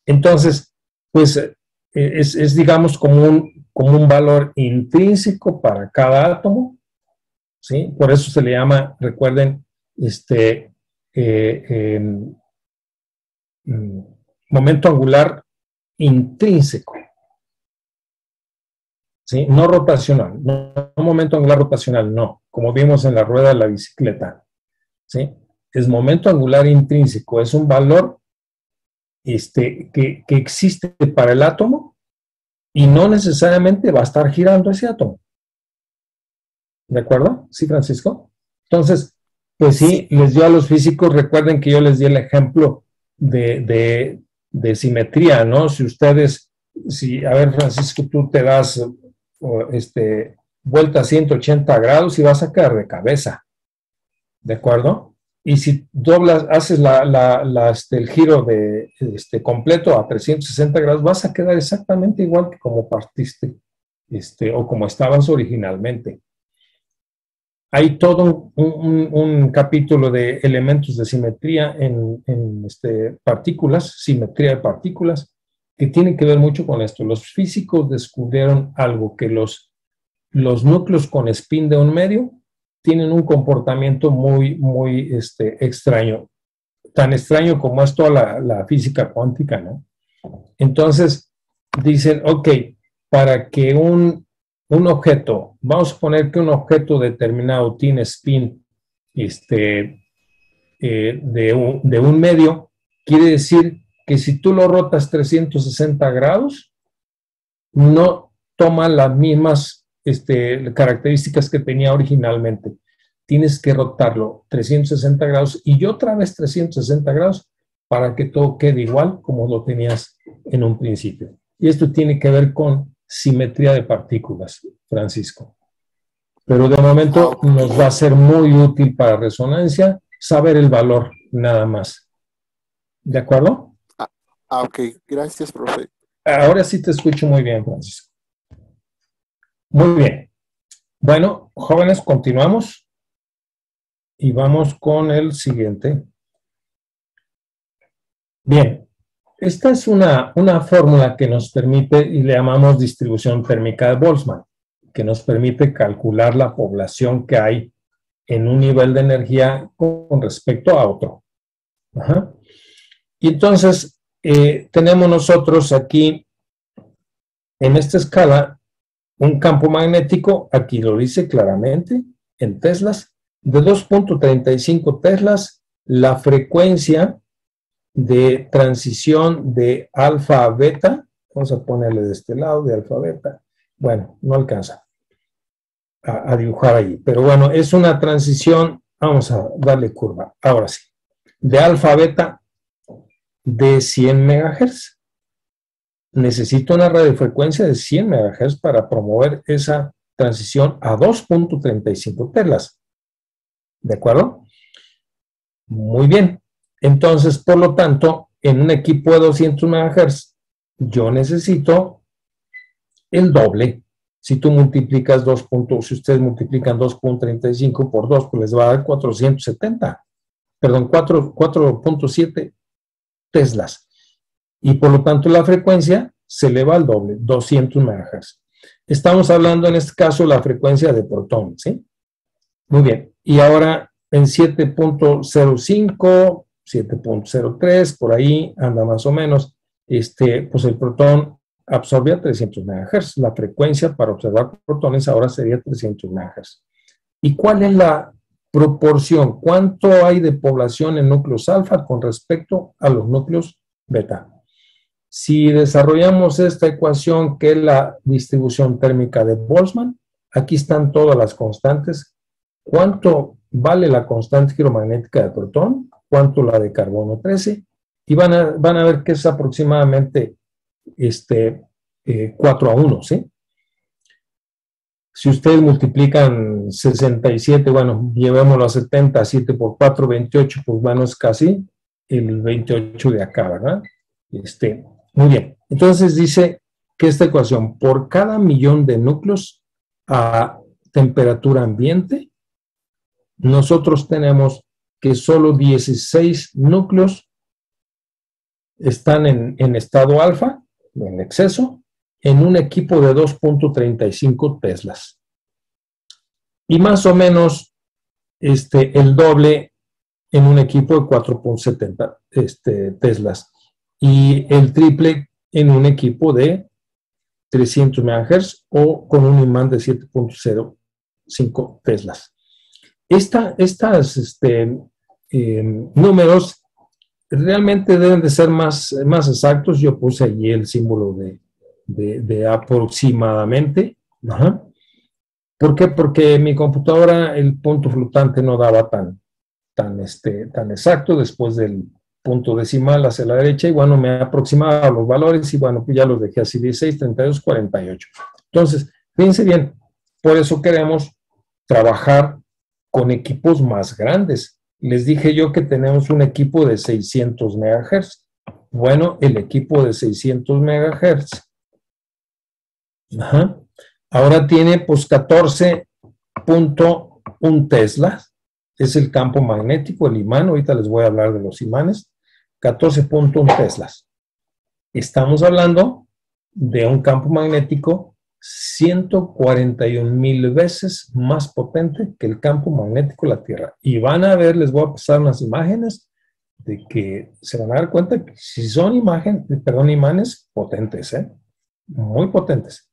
Entonces, pues es digamos, como un valor intrínseco para cada átomo, ¿sí? Por eso se le llama, recuerden, momento angular intrínseco, ¿sí? No rotacional, no momento angular rotacional, no, como vimos en la rueda de la bicicleta, ¿sí? Es momento angular intrínseco, es un valor que existe para el átomo y no necesariamente va a estar girando ese átomo. ¿De acuerdo? ¿Sí, Francisco? Entonces, pues sí, les dio a los físicos, recuerden que yo les di el ejemplo de simetría, ¿no? Si ustedes, a ver, Francisco, tú te das vuelta a 180 grados y vas a caer de cabeza, ¿de acuerdo? Y si haces el giro completo a 360 grados, vas a quedar exactamente igual que como partiste, o como estabas originalmente. Hay todo un capítulo de elementos de simetría en partículas, simetría de partículas, que tiene que ver mucho con esto. Los físicos descubrieron algo, que los núcleos con spin de un medio tienen un comportamiento muy extraño, tan extraño como es toda la física cuántica, ¿no? Entonces, dicen, ok, para que un objeto, vamos a suponer que un objeto determinado tiene spin de un medio, quiere decir que si tú lo rotas 360 grados, no toma las mismas características que tenía originalmente. Tienes que rotarlo 360 grados y otra vez 360 grados para que todo quede igual como lo tenías en un principio. Y esto tiene que ver con simetría de partículas, Francisco. Pero de momento nos va a ser muy útil para resonancia saber el valor nada más. ¿De acuerdo? Ok, gracias, profe. Ahora sí te escucho muy bien, Francisco. Muy bien. Bueno, jóvenes, continuamos y vamos con el siguiente. Bien, esta es una fórmula que nos permite, y le llamamos distribución térmica de Boltzmann, que nos permite calcular la población que hay en un nivel de energía con respecto a otro. Ajá. Y entonces, tenemos nosotros aquí, en esta escala, un campo magnético, aquí lo dice claramente, en teslas, de 2.35 teslas, la frecuencia de transición de alfa a beta, vamos a ponerle de este lado, de alfa a beta, bueno, no alcanza a dibujar ahí, pero bueno, es una transición, vamos a darle curva, ahora sí, de alfa a beta de 100 MHz. Necesito una radiofrecuencia de 100 MHz para promover esa transición a 2.35 teslas. ¿De acuerdo? Muy bien. Entonces, por lo tanto, en un equipo de 200 MHz, yo necesito el doble. Si tú multiplicas si ustedes multiplican 2.35 por 2, pues les va a dar 4.7 teslas. Y por lo tanto la frecuencia se eleva al doble, 200 MHz. Estamos hablando en este caso de la frecuencia de protón, ¿sí? Muy bien. Y ahora en 7.05, 7.03, por ahí anda más o menos, pues el protón absorbe a 300 MHz. La frecuencia para observar protones ahora sería 300 MHz. ¿Y cuál es la proporción? ¿Cuánto hay de población en núcleos alfa con respecto a los núcleos beta? Si desarrollamos esta ecuación que es la distribución térmica de Boltzmann, aquí están todas las constantes. ¿Cuánto vale la constante giromagnética de protón? ¿Cuánto la de carbono 13? Y van a ver que es aproximadamente 4:1, ¿sí? Si ustedes multiplican 67, bueno, llevémoslo a 70, 7 por 4, 28, pues bueno, es casi el 28 de acá, ¿verdad? Muy bien. Entonces dice que esta ecuación, por cada millón de núcleos a temperatura ambiente, nosotros tenemos que solo 16 núcleos están en estado alfa, en exceso, en un equipo de 2.35 teslas. Y más o menos el doble en un equipo de 4.70 teslas. Y el triple en un equipo de 300 MHz o con un imán de 7.05 teslas. Estas números realmente deben de ser más exactos. Yo puse allí el símbolo de aproximadamente. Ajá. ¿Por qué? Porque mi computadora el punto flotante no daba tan exacto después del punto decimal hacia la derecha, y bueno, me aproximaba los valores y bueno, pues ya los dejé así, 16, 32, 48. Entonces, fíjense bien, por eso queremos trabajar con equipos más grandes. Les dije yo que tenemos un equipo de 600 MHz. Bueno, el equipo de 600 MHz, ahora tiene pues 14.1 teslas, es el campo magnético, el imán, ahorita les voy a hablar de los imanes, 14.1 teslas. Estamos hablando de un campo magnético 141,000 veces más potente que el campo magnético de la Tierra. Y van a ver, les voy a pasar unas imágenes de que se van a dar cuenta que si son imanes potentes, muy potentes.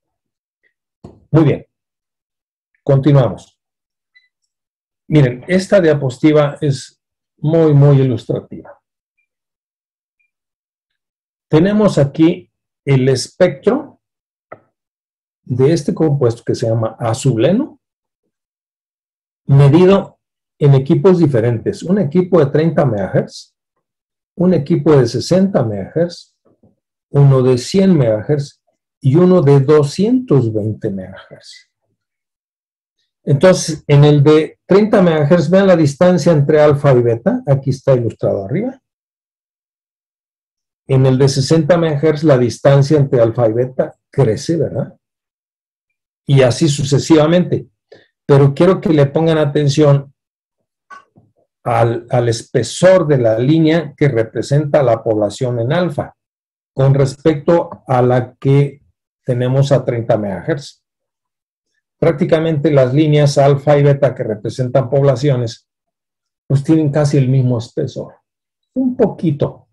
Muy bien, continuamos. Miren, esta diapositiva es muy, muy ilustrativa. Tenemos aquí el espectro de este compuesto que se llama azuleno, medido en equipos diferentes. Un equipo de 30 MHz, un equipo de 60 MHz, uno de 100 MHz y uno de 220 MHz. Entonces, en el de 30 MHz, vean la distancia entre alfa y beta, aquí está ilustrado arriba. En el de 60 MHz, la distancia entre alfa y beta crece, ¿verdad? Y así sucesivamente. Pero quiero que le pongan atención al espesor de la línea que representa la población en alfa, con respecto a la que tenemos a 30 MHz. Prácticamente las líneas alfa y beta que representan poblaciones, pues tienen casi el mismo espesor. Un poquito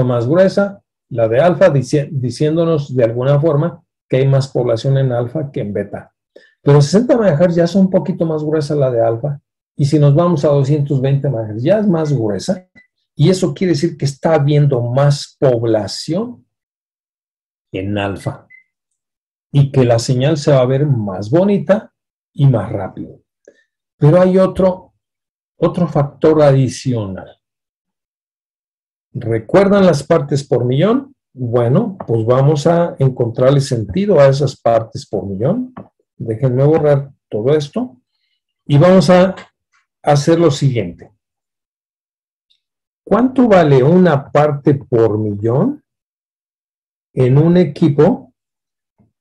más gruesa, la de alfa, diciéndonos de alguna forma que hay más población en alfa que en beta. Pero 60 MHz ya es un poquito más gruesa la de alfa, y si nos vamos a 220 MHz ya es más gruesa, y eso quiere decir que está habiendo más población en alfa, y que la señal se va a ver más bonita y más rápido. Pero hay otro factor adicional. ¿Recuerdan las partes por millón? Bueno, pues vamos a encontrarle sentido a esas partes por millón. Déjenme borrar todo esto. Y vamos a hacer lo siguiente. ¿Cuánto vale una parte por millón en un equipo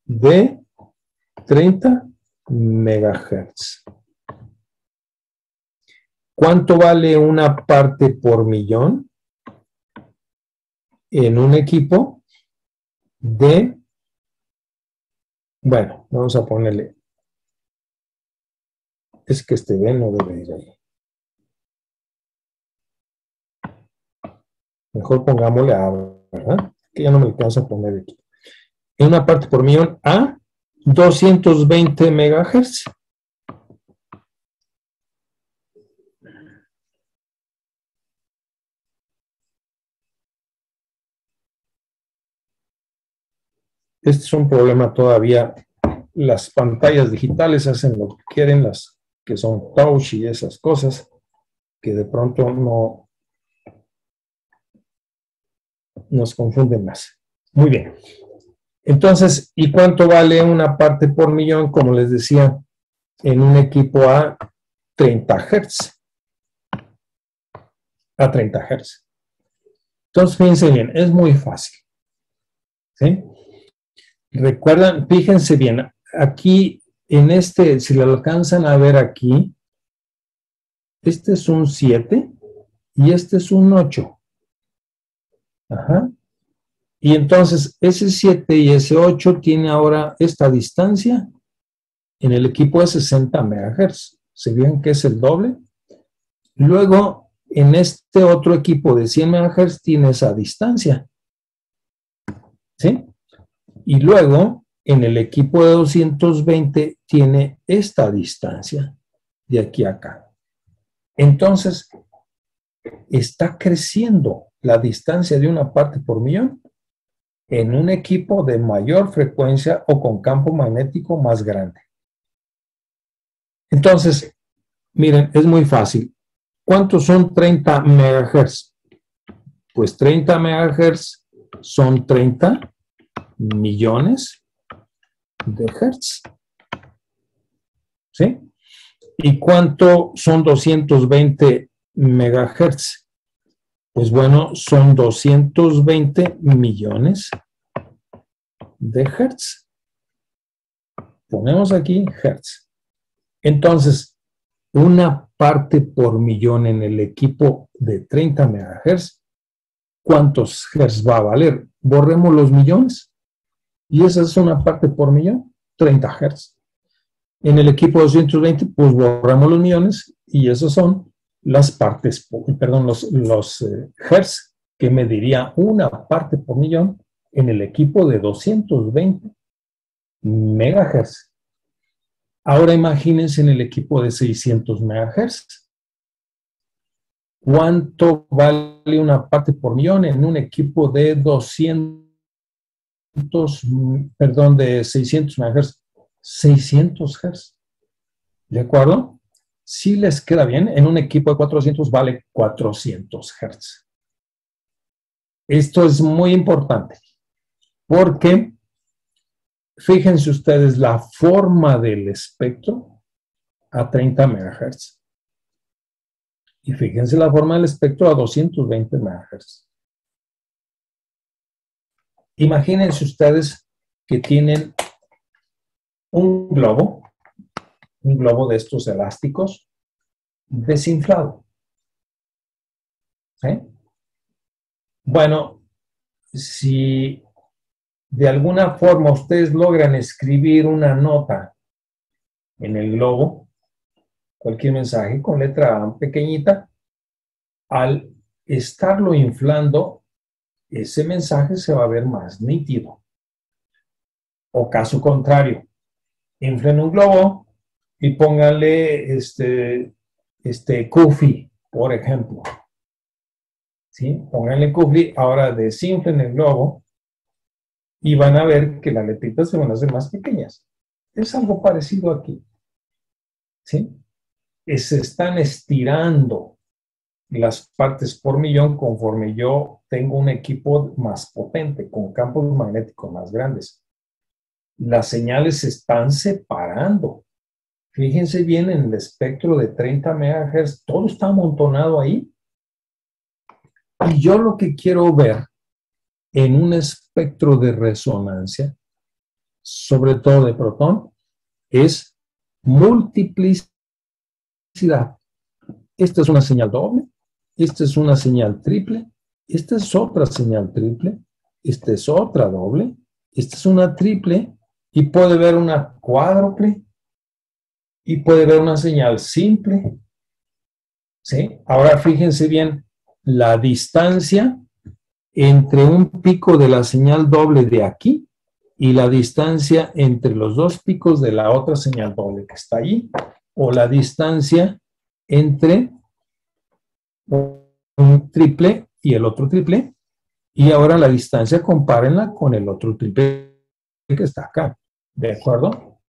de 30 MHz? ¿Cuánto vale una parte por millón en un equipo de, bueno, vamos a ponerle, es que este B no debe ir ahí. Mejor pongámosle A, ¿verdad? Que ya no me alcanza a poner aquí. En una parte por millón a 220 MHz. Este es un problema todavía. Las pantallas digitales hacen lo que quieren, las que son touch y esas cosas, que de pronto no nos confunden más. Muy bien. Entonces, ¿y cuánto vale una parte por millón? Como les decía, en un equipo a 30 Hz. A 30 Hz. Entonces, fíjense bien, es muy fácil. ¿Sí? Recuerdan, fíjense bien, aquí en si lo alcanzan a ver aquí, este es un 7 y este es un 8. Ajá. Y entonces ese 7 y ese 8 tiene ahora esta distancia en el equipo de 60 MHz. ¿Se ven que es el doble? Luego, en este otro equipo de 100 MHz tiene esa distancia. ¿Sí? Y luego, en el equipo de 220 tiene esta distancia de aquí a acá. Entonces, está creciendo la distancia de una parte por millón en un equipo de mayor frecuencia o con campo magnético más grande. Entonces, miren, es muy fácil. ¿Cuántos son 30 MHz? Pues 30 MHz son 30 millones de hertz. ¿Sí? ¿Y cuánto son 220 megahertz? Pues bueno, son 220 millones de hertz. Ponemos aquí hertz. Entonces, una parte por millón en el equipo de 30 megahertz, ¿cuántos hertz va a valer? Borremos los millones. Y esa es una parte por millón, 30 hertz. En el equipo 220, pues borramos los millones y esos son las partes, perdón, los hertz que mediría una parte por millón en el equipo de 220 megahertz. Ahora imagínense en el equipo de 600 megahertz. ¿Cuánto vale una parte por millón en un equipo de 600 megahertz? 600 hertz. ¿De acuerdo? Si les queda bien, en un equipo de 400 vale 400 hertz. Esto es muy importante porque fíjense ustedes la forma del espectro a 30 MHz. Y fíjense la forma del espectro a 220 MHz. Imagínense ustedes que tienen un globo de estos elásticos desinflado. ¿Sí? Bueno, si de alguna forma ustedes logran escribir una nota en el globo, cualquier mensaje con letra A pequeñita, al estarlo inflando, ese mensaje se va a ver más nítido. O caso contrario, inflen un globo y pónganle Kufi, por ejemplo. ¿Sí? Pónganle Kufi, ahora desinflen el globo y van a ver que las letritas se van a hacer más pequeñas. Es algo parecido aquí. ¿Sí? Se están estirando las partes por millón conforme yo tengo un equipo más potente, con campos magnéticos más grandes. Las señales se están separando. Fíjense bien en el espectro de 30 MHz, todo está amontonado ahí. Y yo lo que quiero ver en un espectro de resonancia, sobre todo de protón, es multiplicidad. Esta es una señal doble, esta es una señal triple, esta es otra señal triple, esta es otra doble, esta es una triple y puede ver una cuádruple y puede ver una señal simple. ¿Sí? Ahora fíjense bien la distancia entre un pico de la señal doble de aquí y la distancia entre los dos picos de la otra señal doble que está allí, o la distancia entre un triple y el otro triple, y ahora la distancia compárenla con el otro triple que está acá. ¿De acuerdo?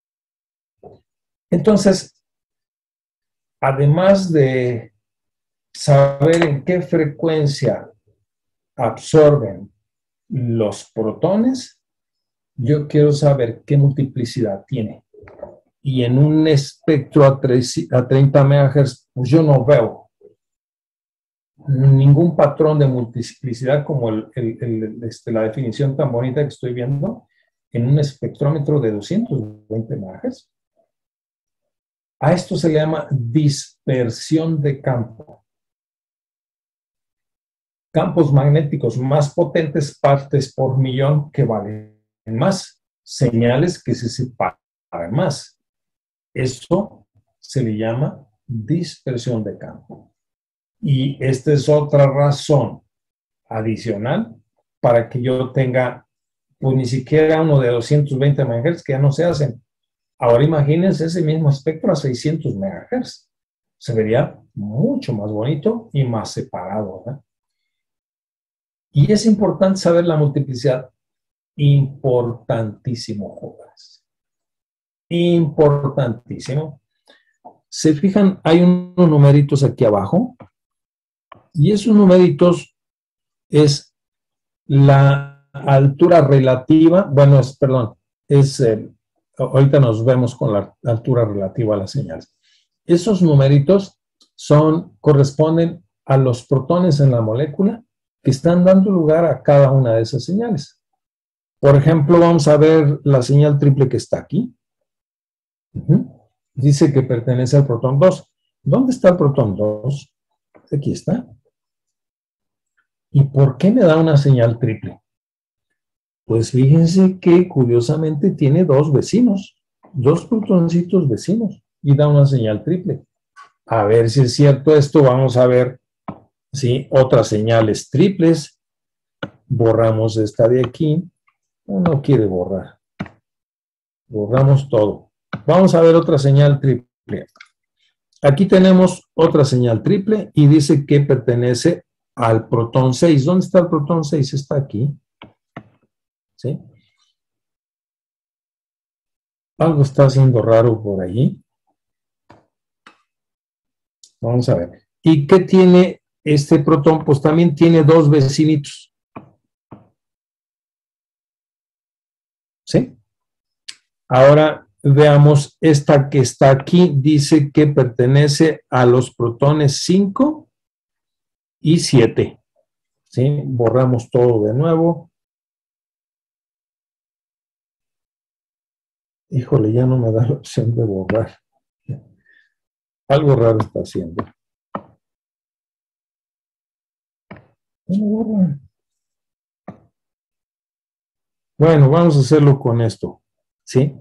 Entonces, además de saber en qué frecuencia absorben los protones, yo quiero saber qué multiplicidad tiene. Y en un espectro a 30 MHz, pues yo no veo ningún patrón de multiplicidad como la definición tan bonita que estoy viendo en un espectrómetro de 220 MHz. A esto se le llama dispersión de campo. Campos magnéticos más potentes, partes por millón, que valen más. Señales que se separan más. Esto se le llama dispersión de campo. Y esta es otra razón adicional para que yo tenga, pues ni siquiera uno de 220 MHz, que ya no se hacen. Ahora imagínense ese mismo espectro a 600 MHz. Se vería mucho más bonito y más separado, ¿verdad? Y es importante saber la multiplicidad. Importantísimo, jóvenes. Importantísimo. Se fijan, hay unos numeritos aquí abajo. Y esos numeritos es la altura relativa, bueno, ahorita nos vemos con la altura relativa a las señales. Esos numeritos corresponden a los protones en la molécula que están dando lugar a cada una de esas señales. Por ejemplo, vamos a ver la señal triple que está aquí. Dice que pertenece al protón 2. ¿Dónde está el protón 2? Aquí está. ¿Y por qué me da una señal triple? Pues fíjense que curiosamente tiene dos vecinos, dos protoncitos vecinos, y da una señal triple. A ver si es cierto esto, vamos a ver si otras señales triples. Borramos esta de aquí. No quiere borrar. Borramos todo. Vamos a ver otra señal triple. Aquí tenemos otra señal triple y dice que pertenece al protón 6. ¿Dónde está el protón 6? Está aquí. ¿Sí? Algo está haciendo raro por allí. Vamos a ver. ¿Y qué tiene este protón? Pues también tiene dos vecinitos. ¿Sí? Ahora veamos esta que está aquí. Dice que pertenece a los protones 5 y 7. ¿Sí? Borramos todo de nuevo. Híjole, ya no me da la opción de borrar. Algo raro está haciendo. No borra. Bueno, vamos a hacerlo con esto. ¿Sí?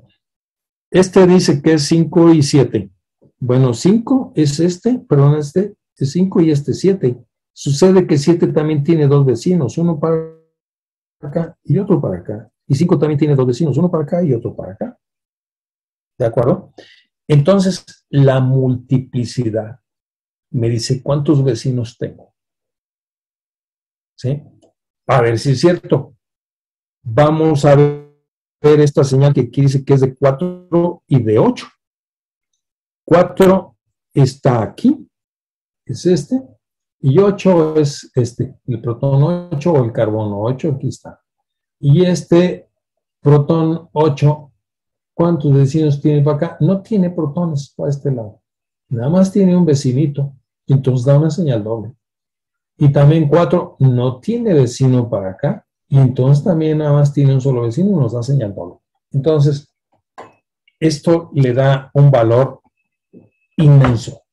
Este dice que es 5 y 7. Bueno, 5 es perdón, este es 5 y este 7. Sucede que 7 también tiene dos vecinos, uno para acá y otro para acá. Y 5 también tiene dos vecinos, uno para acá y otro para acá. ¿De acuerdo? Entonces, la multiplicidad me dice cuántos vecinos tengo. ¿Sí? A ver si es cierto. Vamos a ver esta señal que aquí dice que es de 4 y de 8. 4 está aquí, es este, y 8 es este, el protón 8 o el carbono 8, aquí está. Y este protón 8, ¿cuántos vecinos tiene para acá? No tiene protones para este lado, nada más tiene un vecinito, entonces da una señal doble. Y también 4 no tiene vecino para acá, y entonces también nada más tiene un solo vecino y nos da señal doble. Entonces, esto le da un valor inmenso,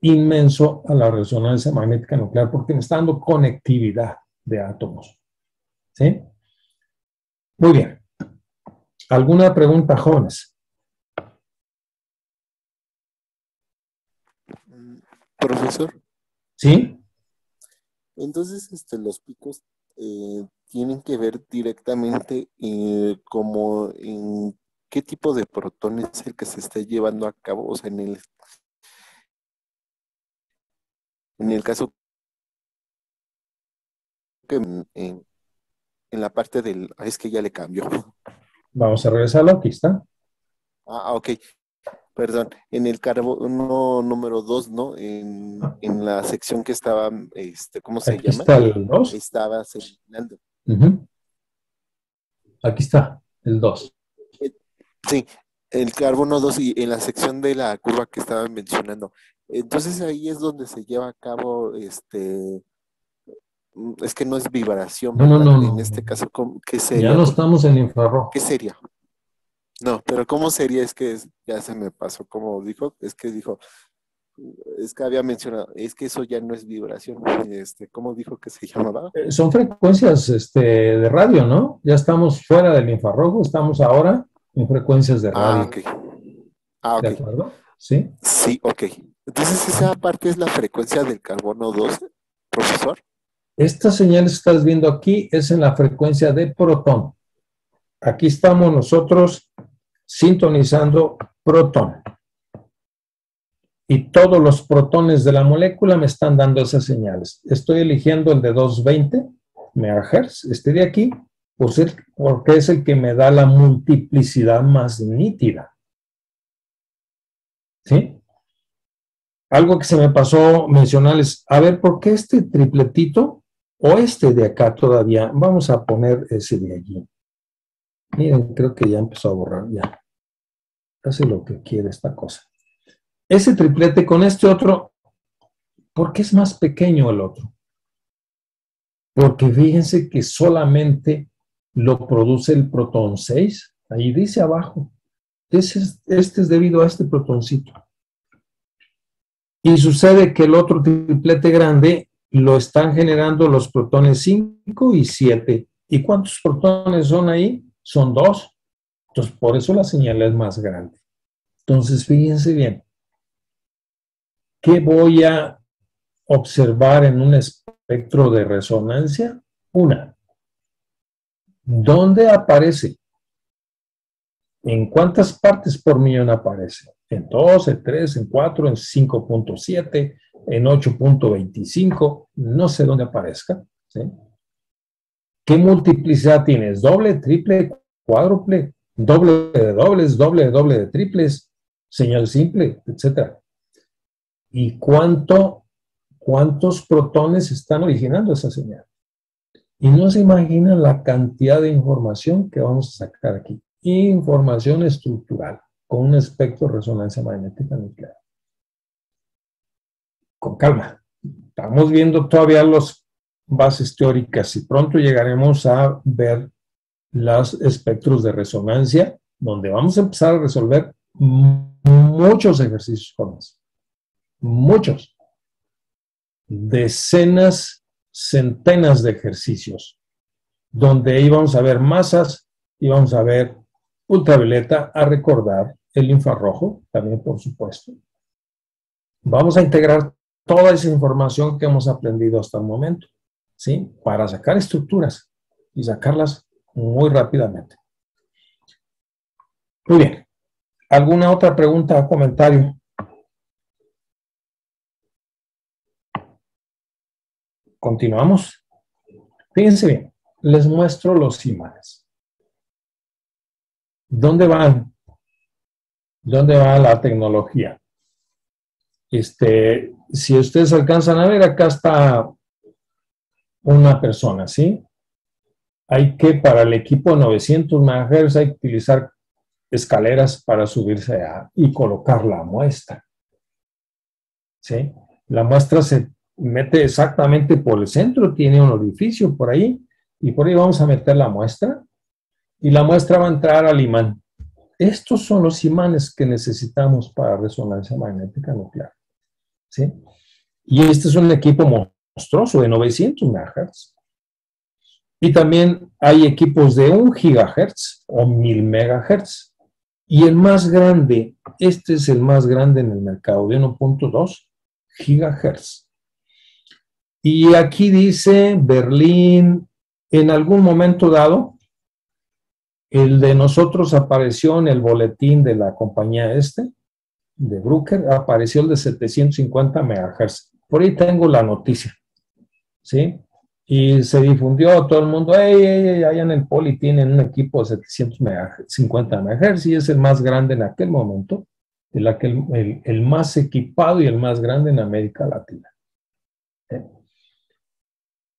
inmenso a la resonancia magnética nuclear, porque me está dando conectividad de átomos. ¿Sí? Muy bien. ¿Alguna pregunta, jóvenes? Profesor, ¿Sí? entonces los picos tienen que ver directamente como en qué tipo de protón es el que se está llevando a cabo, o sea, en el caso que en la parte es que ya le cambió. Vamos a regresarlo, aquí está. Ok, perdón, en el carbono número 2, ¿no? En la sección que estaba, ¿cómo se Aquí llama? está el 2. Estaba señalando. Aquí está el 2. Sí, el carbono 2 y en la sección de la curva que estaban mencionando. Entonces ahí es donde se lleva a cabo, es que no es vibración, No. ¿verdad? En este caso, ¿qué Ya sería? no estamos en infrarrojo. ¿Qué sería? No, pero ¿cómo sería? Ya se me pasó, como dijo, es que había mencionado, es que eso ya no es vibración. ¿Cómo dijo que se llamaba? Son frecuencias de radio, ¿no? Ya estamos fuera del infrarrojo, estamos ahora en frecuencias de radio. Ok. Ah, ¿De ok. acuerdo? ¿Sí? Sí, ok. Entonces, esa parte es la frecuencia del carbono 12, profesor. Esta señal que estás viendo aquí es en la frecuencia de protón. Aquí estamos nosotros sintonizando protón. Y todos los protones de la molécula me están dando esas señales. Estoy eligiendo el de 220 MHz, este de aquí, porque es el que me da la multiplicidad más nítida. ¿Sí? Algo que se me pasó mencionarles, a ver, ¿por qué este tripletito o este de acá todavía? Vamos a poner ese de allí. Miren, creo que ya empezó a borrar, ya. Hace lo que quiere esta cosa. Ese triplete con este otro, ¿por qué es más pequeño el otro? Porque fíjense que solamente lo produce el protón 6. Ahí dice abajo. Este es debido a este protoncito. Y sucede que el otro triplete grande lo están generando los protones 5 y 7. ¿Y cuántos protones son ahí? Son 2. Entonces, por eso la señal es más grande. Entonces, fíjense bien. ¿Qué voy a observar en un espectro de resonancia? Una, ¿dónde aparece? ¿En cuántas partes por millón aparece? En 2, en 3, en 4, en 5.7, en 8.25, no sé dónde aparezca. ¿Sí? ¿Qué multiplicidad tienes? ¿Doble, triple, cuádruple, doble de doble de triples, señal simple, etcétera? ¿Y cuántos protones están originando esa señal? Y no se imaginan la cantidad de información que vamos a sacar aquí. Información estructural con un espectro de resonancia magnética nuclear. Con calma. Estamos viendo todavía las bases teóricas y pronto llegaremos a ver los espectros de resonancia, donde vamos a empezar a resolver muchos ejercicios con eso. Muchos. Decenas, centenas de ejercicios, donde íbamos a ver masas, íbamos a ver ultravioleta, a recordar el infrarrojo, también por supuesto. Vamos a integrar toda esa información que hemos aprendido hasta el momento, ¿sí? Para sacar estructuras y sacarlas muy rápidamente. Muy bien. ¿Alguna otra pregunta o comentario? Continuamos. Fíjense bien, les muestro los imanes. ¿Dónde van? ¿Dónde va la tecnología? Si ustedes alcanzan a ver, acá está una persona, ¿sí? Para el equipo de 900 MHz hay que utilizar escaleras para subirse y colocar la muestra, ¿sí? La muestra se mete exactamente por el centro, tiene un orificio por ahí, y por ahí vamos a meter la muestra, y la muestra va a entrar al imán. Estos son los imanes que necesitamos para resonancia magnética nuclear, ¿sí? Y este es un equipo monstruoso de 900 MHz. Y también hay equipos de 1 GHz o 1000 MHz. Y el más grande, este es el más grande en el mercado, de 1.2 GHz. Y aquí dice Berlín, en algún momento dado, el de nosotros apareció en el boletín de la compañía de Bruker, apareció el de 750 MHz. Por ahí tengo la noticia, ¿sí? Y se difundió a todo el mundo, allá en el Poli tienen un equipo de 750 MHz y es el más grande en aquel momento, el más equipado y el más grande en América Latina.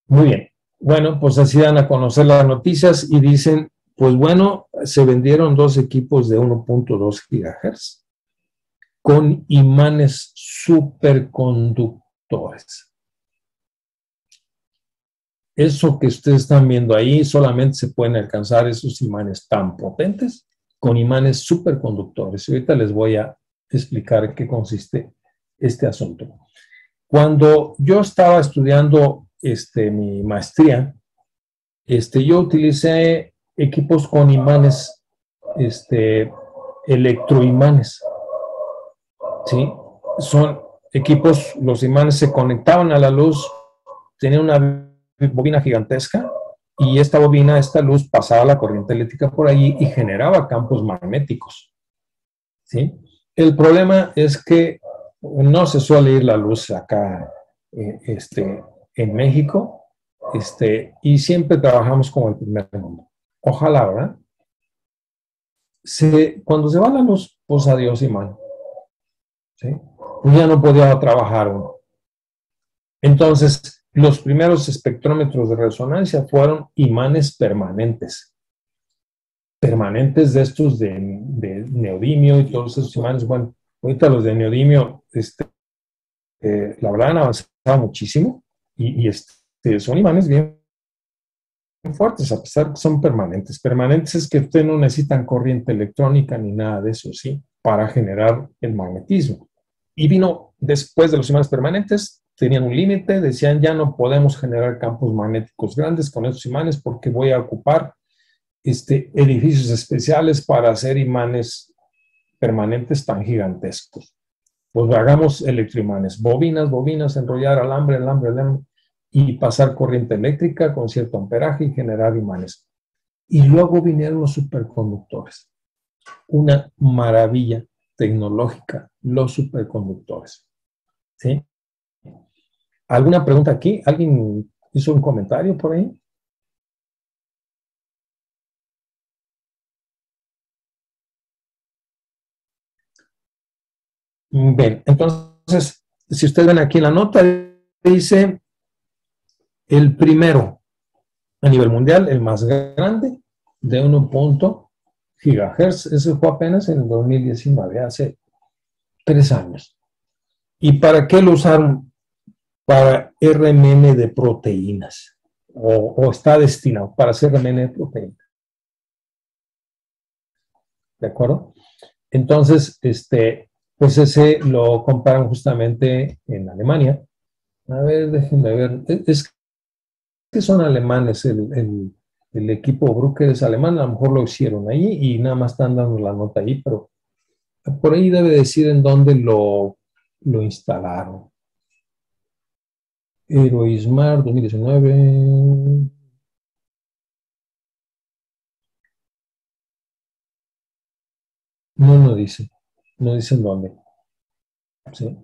Muy bien. Bueno, pues así dan a conocer las noticias y dicen, pues bueno, se vendieron 2 equipos de 1.2 GHz con imanes superconductores. Eso que ustedes están viendo ahí, solamente se pueden alcanzar esos imanes tan potentes con imanes superconductores. Y ahorita les voy a explicar en qué consiste este asunto. Cuando yo estaba estudiando mi maestría, yo utilicé equipos con imanes, electroimanes, ¿sí? Son equipos, los imanes se conectaban a la luz, tenían una bobina gigantesca, y esta bobina, esta luz, pasaba la corriente eléctrica por allí y generaba campos magnéticos, ¿sí? El problema es que no se suele ir la luz acá en México, y siempre trabajamos como el primer mundo. Ojalá, ¿verdad? Cuando se va la luz, pues adiós imán, ¿sí? Pues ya no podía trabajar uno. Entonces, los primeros espectrómetros de resonancia fueron imanes permanentes. Permanentes de estos de neodimio y todos esos imanes. Bueno, ahorita los de neodimio, la verdad han avanzado muchísimo y son imanes bien fuertes, a pesar de que son permanentes. Permanentes es que ustedes no necesitan corriente electrónica ni nada de eso, ¿sí? Para generar el magnetismo. Y vino después de los imanes permanentes, tenían un límite, decían ya no podemos generar campos magnéticos grandes con estos imanes porque voy a ocupar edificios especiales para hacer imanes permanentes tan gigantescos. Pues hagamos electroimanes, bobinas, enrollar alambre, y pasar corriente eléctrica con cierto amperaje y generar imanes. Y luego vinieron los superconductores. Una maravilla tecnológica, los superconductores, ¿sí? ¿Alguna pregunta aquí? ¿Alguien hizo un comentario por ahí? Bien, entonces, si ustedes ven aquí en la nota, dice el primero a nivel mundial, el más grande, de 1.0 GHz. Eso fue apenas en el 2019, hace 3 años. ¿Y para qué lo usaron? Para RMN de proteínas, o está destinado para hacer RMN de proteínas. ¿De acuerdo? Entonces, pues ese lo comparan justamente en Alemania. A ver, déjenme ver. Es que son alemanes, el equipo Bruker es alemán, a lo mejor lo hicieron ahí y nada más están dando la nota ahí, pero por ahí debe decir en dónde lo instalaron. Heroismar 2019. No dice en dónde. ¿Sí?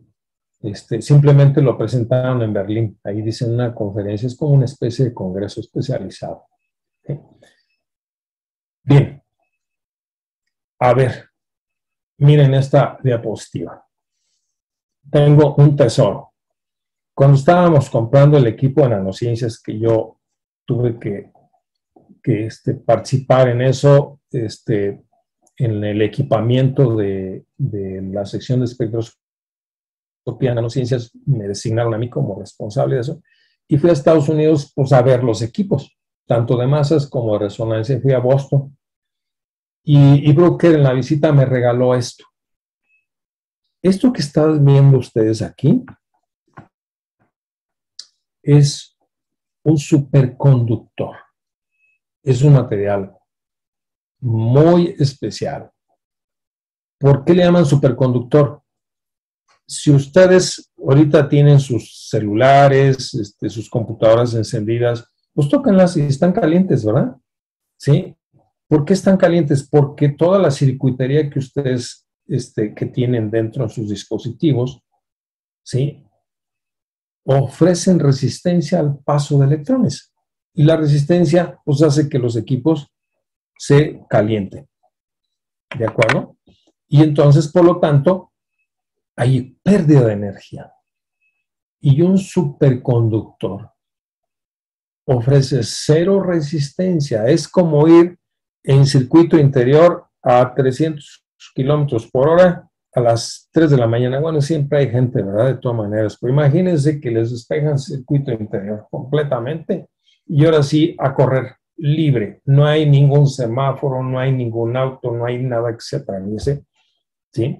Simplemente lo presentaron en Berlín. Ahí dice una conferencia, es como una especie de congreso especializado. ¿Sí? Bien. A ver, miren esta diapositiva. Tengo un tesoro. Cuando estábamos comprando el equipo de nanociencias, que yo tuve que participar en eso, en el equipamiento de la sección de espectroscopía de nanociencias, me designaron a mí como responsable de eso, y fui a Estados Unidos pues, a ver los equipos, tanto de masas como de resonancia. Fui a Boston, y Bruker en la visita me regaló esto. Esto que están viendo ustedes aquí es un superconductor. Es un material muy especial. ¿Por qué le llaman superconductor? Si ustedes ahorita tienen sus celulares, sus computadoras encendidas, pues tócanlas y están calientes, ¿verdad? ¿Sí? ¿Por qué están calientes? Porque toda la circuitería que ustedes que tienen dentro de sus dispositivos, ¿sí? Ofrecen resistencia al paso de electrones. Y la resistencia pues hace que los equipos se calienten. ¿De acuerdo? Y entonces, por lo tanto, hay pérdida de energía. Y un superconductor ofrece cero resistencia. Es como ir en circuito interior a 300 kilómetros por hora a las 3 de la mañana. Bueno, siempre hay gente, ¿verdad? De todas maneras. Pero imagínense que les despejan circuito interior completamente y ahora sí a correr libre. No hay ningún semáforo, no hay ningún auto, no hay nada que se atraviese, ¿sí?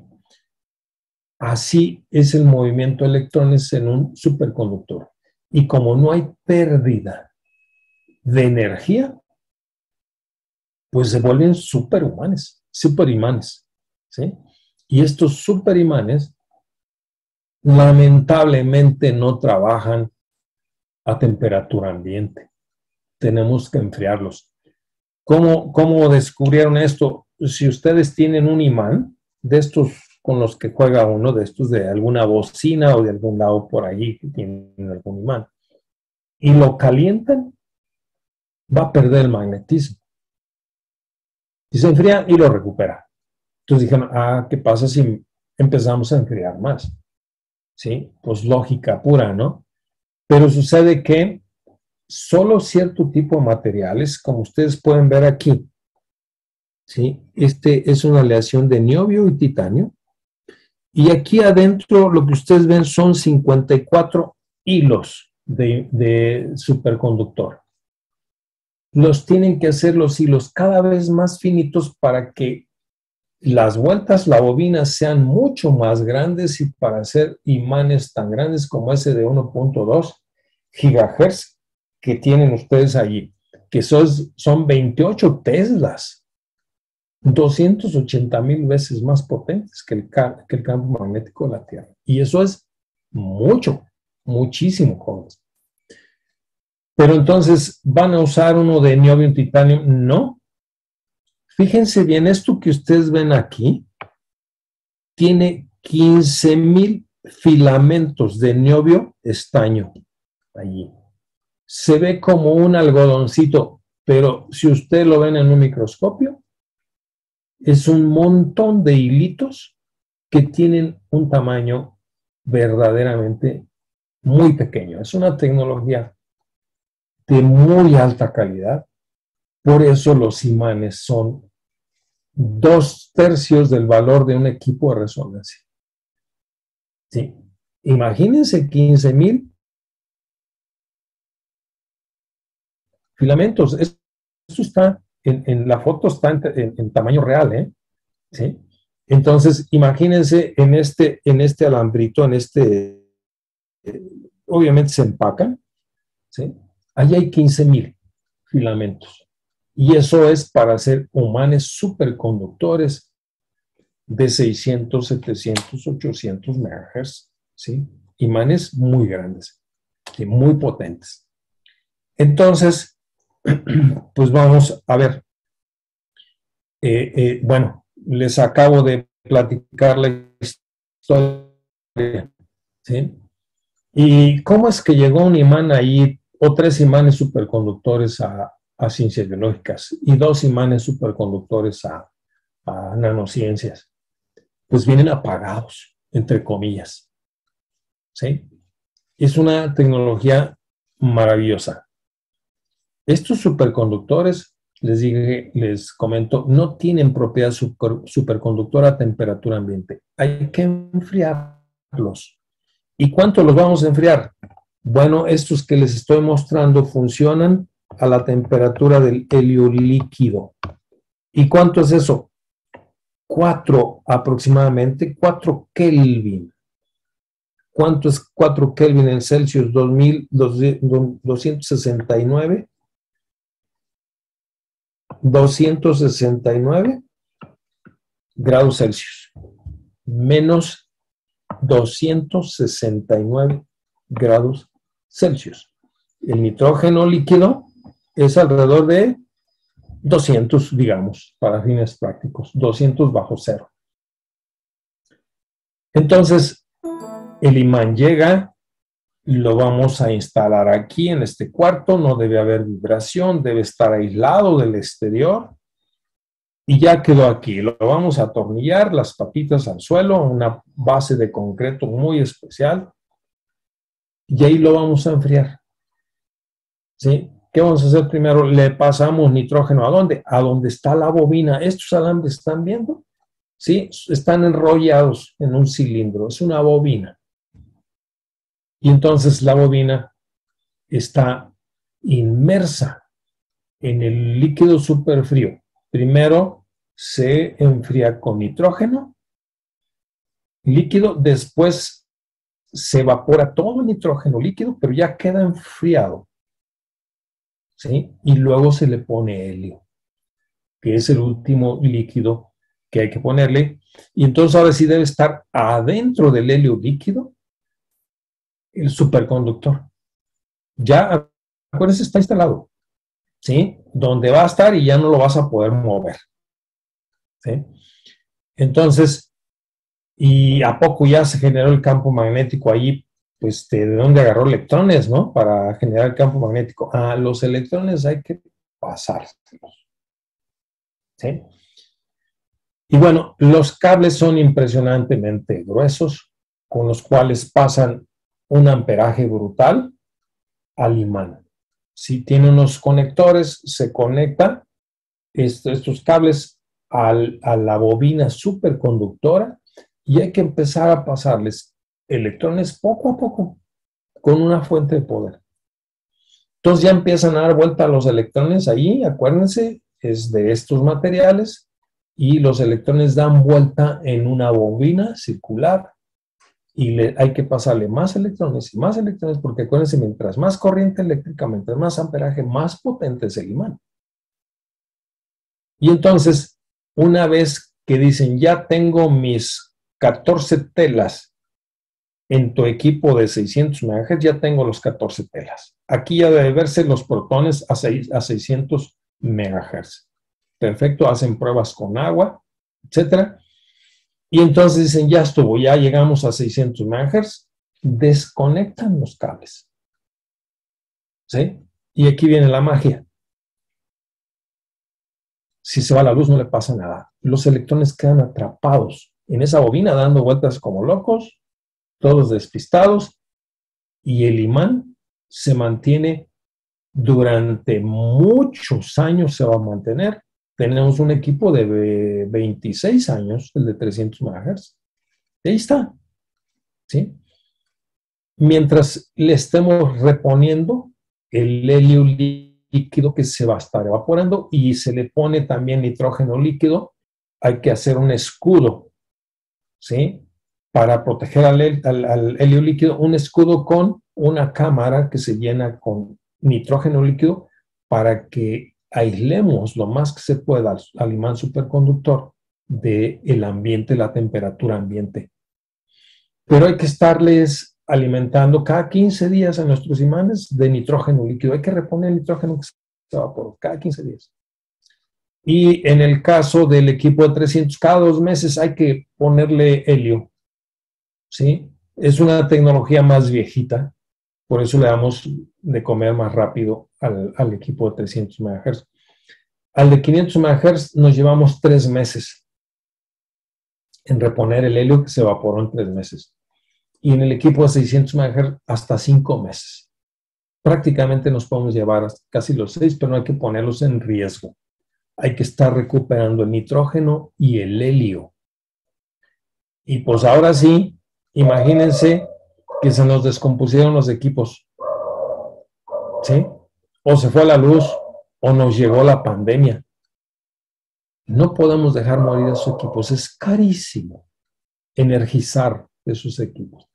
Así es el movimiento de electrones en un superconductor. Y como no hay pérdida de energía, pues se vuelven superimanes, ¿sí? Y estos superimanes lamentablemente no trabajan a temperatura ambiente. Tenemos que enfriarlos. ¿Cómo descubrieron esto? Si ustedes tienen un imán de estos con los que juega uno, de estos de alguna bocina o de algún lado por allí que tienen algún imán, y lo calientan, va a perder el magnetismo. Y se enfría y lo recupera. Entonces dijeron, ¿qué pasa si empezamos a enfriar más? ¿Sí? Pues lógica pura, ¿no? Pero sucede que solo cierto tipo de materiales, como ustedes pueden ver aquí, ¿sí? Este es una aleación de niobio y titanio. Y aquí adentro lo que ustedes ven son 54 hilos de superconductor. Los tienen que hacer los hilos cada vez más finitos para que las vueltas, la bobina, sean mucho más grandes y para hacer imanes tan grandes como ese de 1.2 gigahertz que tienen ustedes allí, que son 28 teslas, 280,000 veces más potentes que el campo magnético de la Tierra. Y eso es mucho, muchísimo, jóvenes. Pero entonces, ¿van a usar uno de niobio y titanio? No. Fíjense bien, esto que ustedes ven aquí tiene 15,000 filamentos de niobio estaño allí. Se ve como un algodoncito, pero si ustedes lo ven en un microscopio, es un montón de hilitos que tienen un tamaño verdaderamente muy pequeño. Es una tecnología de muy alta calidad. Por eso los imanes son 2/3 del valor de un equipo de resonancia. ¿Sí? Imagínense 15,000 filamentos. Esto está en la foto, está en tamaño real, ¿eh? ¿Sí? Entonces, imagínense en este alambrito, obviamente se empacan, ¿sí? Ahí hay 15,000 filamentos. Y eso es para hacer imanes superconductores de 600, 700, 800 MHz, ¿sí? Imanes muy grandes, ¿sí? Muy potentes. Entonces, pues vamos a ver. Bueno, les acabo de platicar la historia, ¿sí? ¿Y cómo es que llegó un imán ahí, o 3 imanes superconductores a ciencias biológicas y 2 imanes superconductores a nanociencias? Pues vienen apagados, entre comillas, ¿sí? Es una tecnología maravillosa. Estos superconductores, les comento, no tienen propiedad superconductora a temperatura ambiente. Hay que enfriarlos. ¿Y cuánto los vamos a enfriar? Bueno, estos que les estoy mostrando funcionan a la temperatura del helio líquido. ¿Y cuánto es eso? 4 aproximadamente, 4 Kelvin. ¿Cuánto es 4 Kelvin en Celsius? 269. 269 grados Celsius. Menos 269 grados Celsius. El nitrógeno líquido es alrededor de 200, digamos, para fines prácticos, 200 bajo cero. Entonces, el imán llega, lo vamos a instalar aquí en este cuarto, no debe haber vibración, debe estar aislado del exterior. Y ya quedó aquí, lo vamos a atornillar, las patitas al suelo, una base de concreto muy especial. Y ahí lo vamos a enfriar. ¿Sí? ¿Qué vamos a hacer primero? Le pasamos nitrógeno. ¿A dónde? A donde está la bobina. Estos alambres, ¿están viendo? ¿Sí? Están enrollados en un cilindro. Es una bobina. Y entonces la bobina está inmersa en el líquido superfrío, primero se enfría con nitrógeno líquido, después se evapora todo el nitrógeno líquido, pero ya queda enfriado, ¿sí? Y luego se le pone helio, que es el último líquido que hay que ponerle. Y entonces ahora sí debe estar adentro del helio líquido el superconductor. Ya, acuérdense, está instalado, ¿sí? Donde va a estar y ya no lo vas a poder mover, ¿sí? Entonces, ¿y a poco ya se generó el campo magnético ahí? Pues, ¿de dónde agarró electrones, no? Para generar el campo magnético. A los electrones hay que pasárselos, ¿sí? Y bueno, los cables son impresionantemente gruesos, con los cuales pasan un amperaje brutal al imán. Si tiene unos conectores, se conectan estos cables a la bobina superconductora y hay que empezar a pasarles electrones poco a poco con una fuente de poder. Entonces ya empiezan a dar vuelta los electrones ahí, acuérdense, es de estos materiales y los electrones dan vuelta en una bobina circular y hay que pasarle más electrones porque acuérdense, mientras más corriente eléctrica, mientras más amperaje, más potente es el imán. Y entonces, una vez que dicen, ya tengo mis 14 telas en tu equipo de 600 MHz, ya tengo los 14 telas. Aquí ya debe verse los protones a 600 MHz. Perfecto, hacen pruebas con agua, etcétera. Y entonces dicen, ya estuvo, ya llegamos a 600 MHz, desconectan los cables. ¿Sí? Y aquí viene la magia. Si se va la luz no le pasa nada. Los electrones quedan atrapados en esa bobina dando vueltas como locos, todos despistados, y el imán se mantiene durante muchos años, se va a mantener. Tenemos un equipo de 26 años, el de 300 MHz. Ahí está. ¿Sí? Mientras le estemos reponiendo el helio líquido que se va a estar evaporando y se le pone también nitrógeno líquido, hay que hacer un escudo, ¿sí? Para proteger al helio líquido, un escudo con una cámara que se llena con nitrógeno líquido para que aislemos lo más que se pueda al imán superconductor del ambiente, la temperatura ambiente. Pero hay que estarles alimentando cada 15 días a nuestros imanes de nitrógeno líquido. Hay que reponer el nitrógeno que se evaporó cada 15 días. Y en el caso del equipo de 300, cada 2 meses hay que ponerle helio. ¿Sí? Es una tecnología más viejita, por eso le damos de comer más rápido al equipo de 300 MHz. Al de 500 MHz nos llevamos 3 meses en reponer el helio que se evaporó en 3 meses. Y en el equipo de 600 MHz hasta 5 meses. Prácticamente nos podemos llevar hasta casi los 6, pero no hay que ponerlos en riesgo. Hay que estar recuperando el nitrógeno y el helio. Y pues ahora sí, imagínense que se nos descompusieron los equipos, ¿sí? O se fue la luz, o nos llegó la pandemia. No podemos dejar morir esos equipos. Es carísimo energizar esos equipos.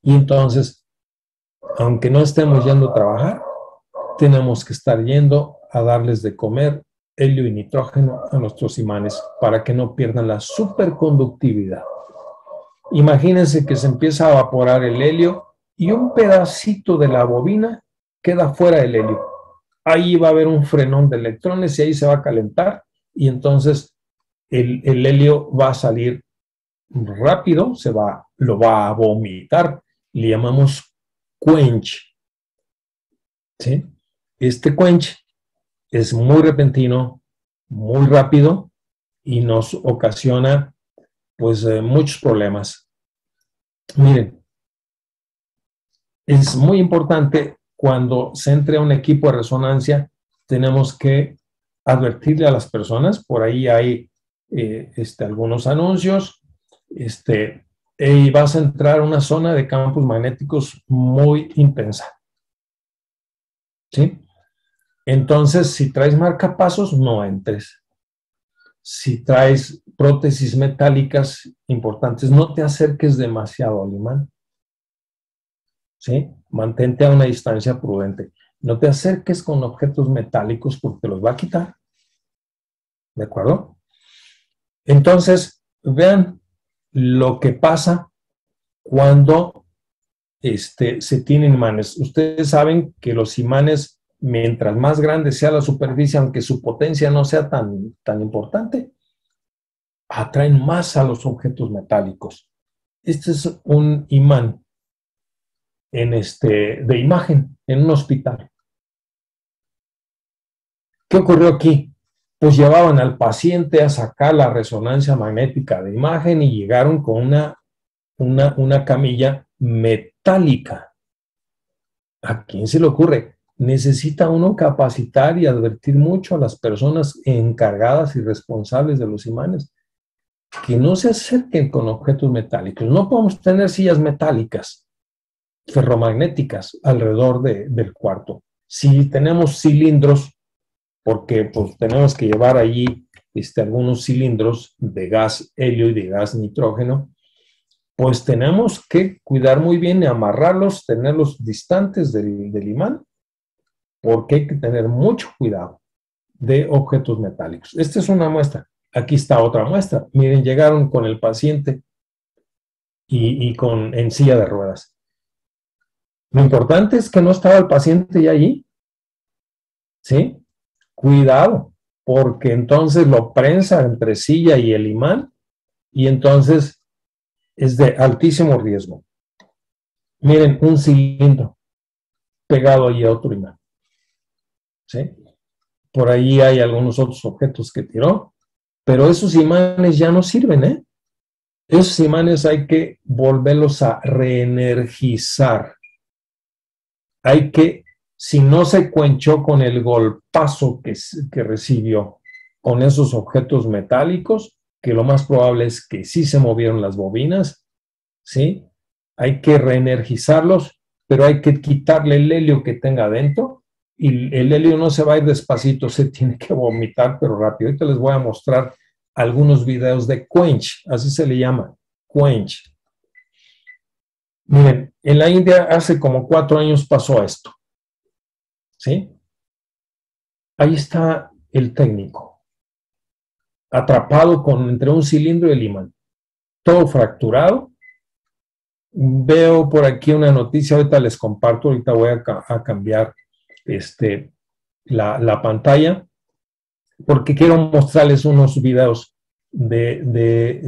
Y entonces, aunque no estemos yendo a trabajar, tenemos que estar yendo a darles de comer helio y nitrógeno a nuestros imanes para que no pierdan la superconductividad. Imagínense que se empieza a evaporar el helio y un pedacito de la bobina queda fuera del helio. Ahí va a haber un frenón de electrones y ahí se va a calentar y entonces el helio va a salir rápido, lo va a vomitar. Le llamamos quench. ¿Sí? Este quench es muy repentino, muy rápido y nos ocasiona pues muchos problemas. Miren, es muy importante cuando se entre a un equipo de resonancia, tenemos que advertirle a las personas, por ahí hay algunos anuncios, y vas a entrar a una zona de campos magnéticos muy intensa. ¿Sí? Entonces, si traes marcapasos, no entres. Si traes prótesis metálicas importantes, no te acerques demasiado al imán. ¿Sí? Mantente a una distancia prudente. No te acerques con objetos metálicos porque te los va a quitar. ¿De acuerdo? Entonces, vean lo que pasa cuando se tienen imanes. Ustedes saben que los imanes, mientras más grande sea la superficie, aunque su potencia no sea tan importante, atraen más a los objetos metálicos. Este es un imán de imagen en un hospital. ¿Qué ocurrió aquí? Pues llevaban al paciente a sacar la resonancia magnética de imagen y llegaron con una camilla metálica. ¿A quién se le ocurre? Necesita uno capacitar y advertir mucho a las personas encargadas y responsables de los imanes que no se acerquen con objetos metálicos. No podemos tener sillas metálicas, ferromagnéticas alrededor del cuarto. Si tenemos cilindros, porque pues tenemos que llevar allí algunos cilindros de gas helio y de gas nitrógeno, pues tenemos que cuidar muy bien y amarrarlos, tenerlos distantes del imán, porque hay que tener mucho cuidado de objetos metálicos. Esta es una muestra. Aquí está otra muestra. Miren, llegaron con el paciente y en silla de ruedas. Lo importante es que no estaba el paciente ya allí. ¿Sí? Cuidado, porque entonces lo prensa entre silla y el imán y entonces es de altísimo riesgo. Miren, un cilindro pegado ahí a otro imán. ¿Sí? Por ahí hay algunos otros objetos que tiró, pero esos imanes ya no sirven, ¿eh? Esos imanes hay que volverlos a reenergizar. Hay que, si no se cuenchó con el golpazo que recibió con esos objetos metálicos, que lo más probable es que sí se movieron las bobinas, ¿sí? Hay que reenergizarlos, pero hay que quitarle el helio que tenga adentro, y el helio no se va a ir despacito, se tiene que vomitar, pero rápido. Ahorita les voy a mostrar algunos videos de quench, así se le llama, quench. Miren, en la India hace como 4 años pasó esto, ¿sí? Ahí está el técnico, atrapado entre un cilindro y el imán, todo fracturado. Veo por aquí una noticia, ahorita les comparto, ahorita voy a cambiar la pantalla, porque quiero mostrarles unos videos de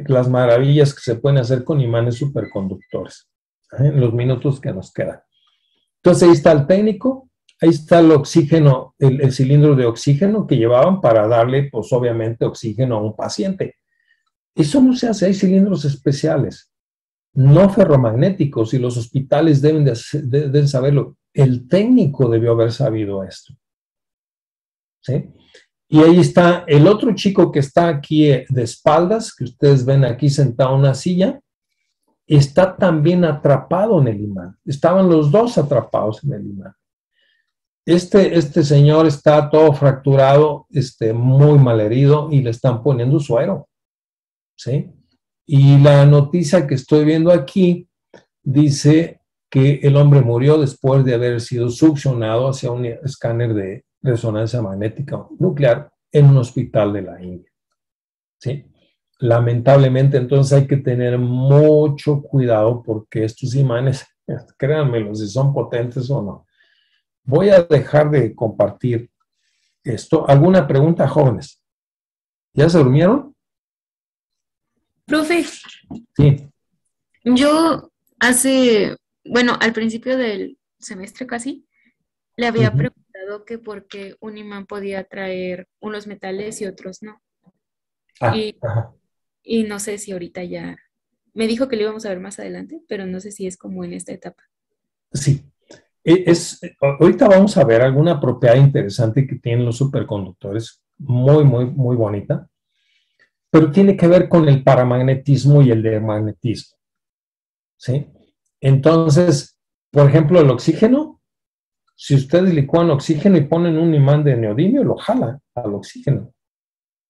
las maravillas que se pueden hacer con imanes superconductores, en los minutos que nos quedan. Entonces ahí está el técnico, ahí está el oxígeno, el cilindro de oxígeno que llevaban para darle, pues obviamente, oxígeno a un paciente. Eso no se hace, hay cilindros especiales, no ferromagnéticos, y los hospitales deben saberlo. El técnico debió haber sabido esto. ¿Sí? Y ahí está el otro chico que está aquí de espaldas, que ustedes ven aquí sentado en una silla, está también atrapado en el imán. Estaban los dos atrapados en el imán. Este señor está todo fracturado, muy mal herido, y le están poniendo suero. ¿Sí? Y la noticia que estoy viendo aquí dice que el hombre murió después de haber sido succionado hacia un escáner de resonancia magnética nuclear en un hospital de la India. ¿Sí? Lamentablemente, entonces hay que tener mucho cuidado porque estos imanes, créanmelo, si son potentes o no. Voy a dejar de compartir esto. ¿Alguna pregunta, jóvenes? ¿Ya se durmieron? Profe, Sí. yo al principio del semestre casi, le había preguntado que por qué un imán podía atraer unos metales y otros no. Y no sé si ahorita ya, me dijo que lo íbamos a ver más adelante, pero no sé si es como en esta etapa. Sí. Ahorita vamos a ver alguna propiedad interesante que tienen los superconductores, muy, muy, muy bonita, pero tiene que ver con el paramagnetismo y el diamagnetismo. ¿Sí? Entonces, por ejemplo, el oxígeno Si ustedes licúan oxígeno y ponen un imán de neodimio, lo jala al oxígeno,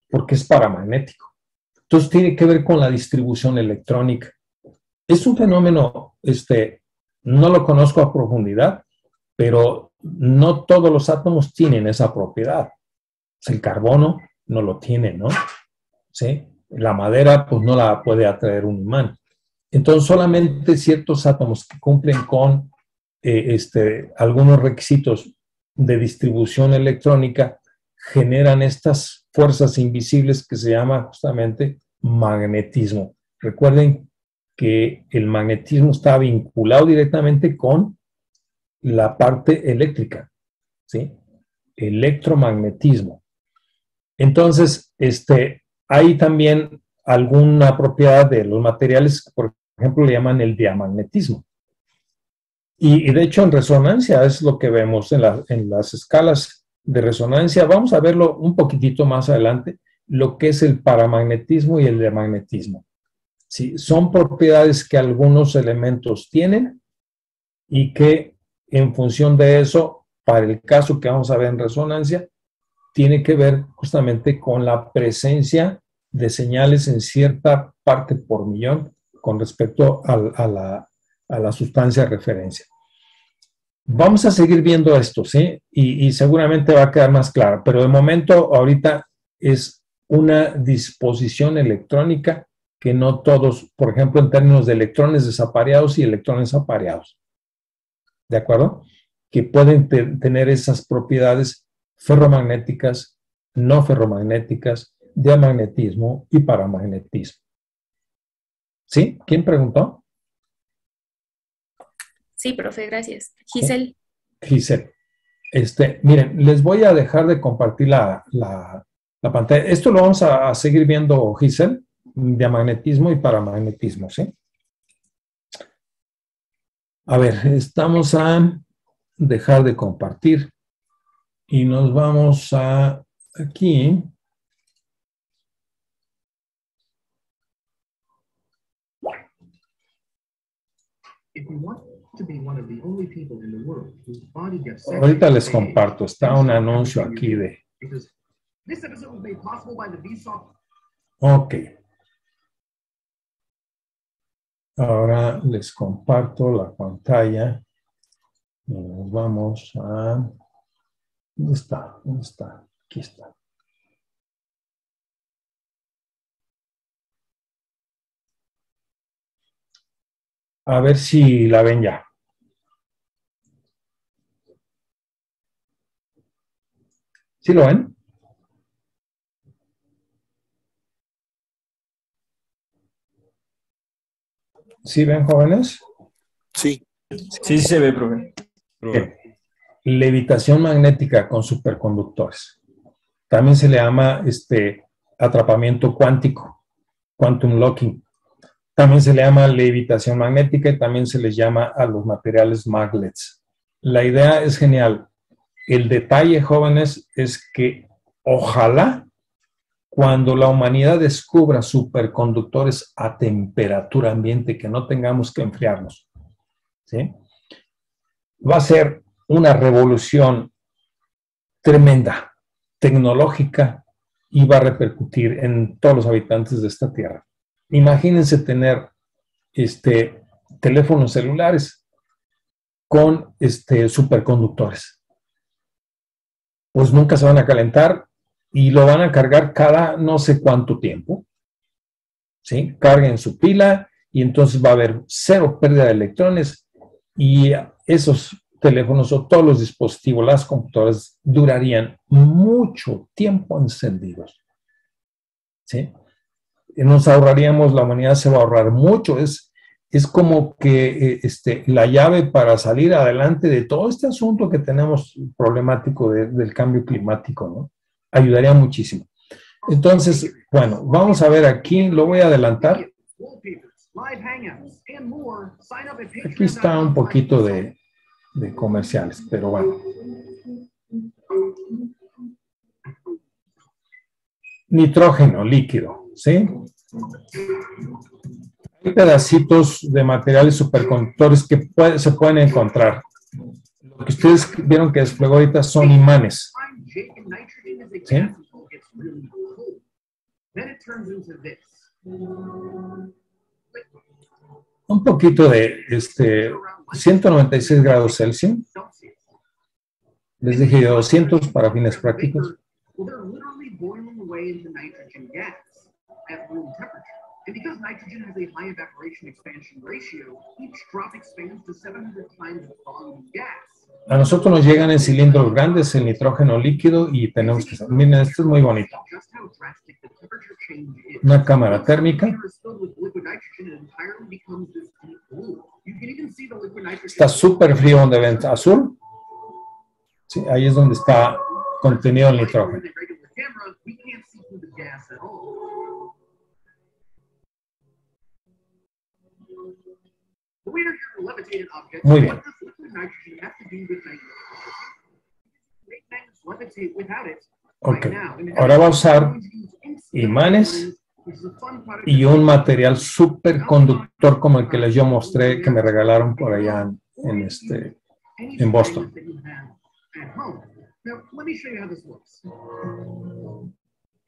porque es paramagnético. Entonces tiene que ver con la distribución electrónica. Es un fenómeno, no lo conozco a profundidad, pero no todos los átomos tienen esa propiedad. El carbono no lo tiene, ¿no? ¿Sí? La madera, pues no la puede atraer un imán. Entonces, solamente ciertos átomos que cumplen con algunos requisitos de distribución electrónica generan estas fuerzas invisibles que se llama justamente magnetismo. Recuerden que el magnetismo está vinculado directamente con la parte eléctrica, ¿sí? Electromagnetismo. Entonces, hay también alguna propiedad de los materiales que, por ejemplo, le llaman el diamagnetismo. Y de hecho, en resonancia es lo que vemos en las escalas de resonancia. Vamos a verlo un poquitito más adelante, lo que es el paramagnetismo y el diamagnetismo. ¿Sí? Son propiedades que algunos elementos tienen y que en función de eso, para el caso que vamos a ver en resonancia, tiene que ver justamente con la presencia de señales en cierta parte por millón con respecto a la sustancia de referencia. Vamos a seguir viendo esto, ¿sí? Y seguramente va a quedar más claro, pero de momento ahorita es una disposición electrónica que no todos, por ejemplo, en términos de electrones desapareados y electrones apareados, ¿de acuerdo? Que pueden tener esas propiedades ferromagnéticas, no ferromagnéticas, diamagnetismo y paramagnetismo. ¿Sí? ¿Quién preguntó? Sí, profe, gracias. Giselle. Giselle. Miren, les voy a dejar de compartir la pantalla. Esto lo vamos a seguir viendo, Giselle, diamagnetismo y paramagnetismo, ¿sí? A ver, estamos a dejar de compartir y nos vamos a aquí. Ahorita les comparto, está un anuncio aquí de... Ok. Ahora les comparto la pantalla y nos vamos a... ¿Dónde está? ¿Dónde está? Aquí está. A ver si la ven ya. ¿Sí lo ven? ¿Sí ven, jóvenes? Sí. Sí se ve, profe. Levitación magnética con superconductores. También se le llama atrapamiento cuántico, quantum locking. También se le llama levitación magnética y también se les llama a los materiales magnets. La idea es genial. El detalle, jóvenes, es que ojalá cuando la humanidad descubra superconductores a temperatura ambiente, que no tengamos que enfriarnos, ¿sí? Va a ser una revolución tremenda, tecnológica, y va a repercutir en todos los habitantes de esta tierra. Imagínense tener teléfonos celulares con superconductores. Pues nunca se van a calentar y lo van a cargar cada no sé cuánto tiempo. ¿Sí? Carguen su pila y entonces va a haber cero pérdida de electrones y esos teléfonos o todos los dispositivos, las computadoras, durarían mucho tiempo encendidos. ¿Sí? Nos ahorraríamos, la humanidad se va a ahorrar mucho. Es como que la llave para salir adelante de todo este asunto que tenemos problemático del cambio climático, ¿no? Ayudaría muchísimo. Entonces, bueno, vamos a ver aquí, lo voy a adelantar. Aquí está un poquito de comerciales, pero bueno. Nitrógeno líquido, ¿sí? Hay pedacitos de materiales superconductores que se pueden encontrar. Lo que ustedes vieron que desplegó ahorita son imanes. ¿Sí? Un poquito de 196 grados Celsius. Les dije yo 200 para fines prácticos. And because nitrogen has a high evaporation expansion ratio, each drop expands to 700 times the volume of gas. A nosotros nos llegan en cilindros grandes el nitrógeno líquido y tenemos que... Miren, esto es muy bonito. Una cámara térmica. Está súper frío donde ven azul. Sí, ahí es donde está contenido el nitrógeno. Muy bien. Ok, ahora va a usar imanes y un material superconductor como el que les yo mostré que me regalaron por allá en Boston.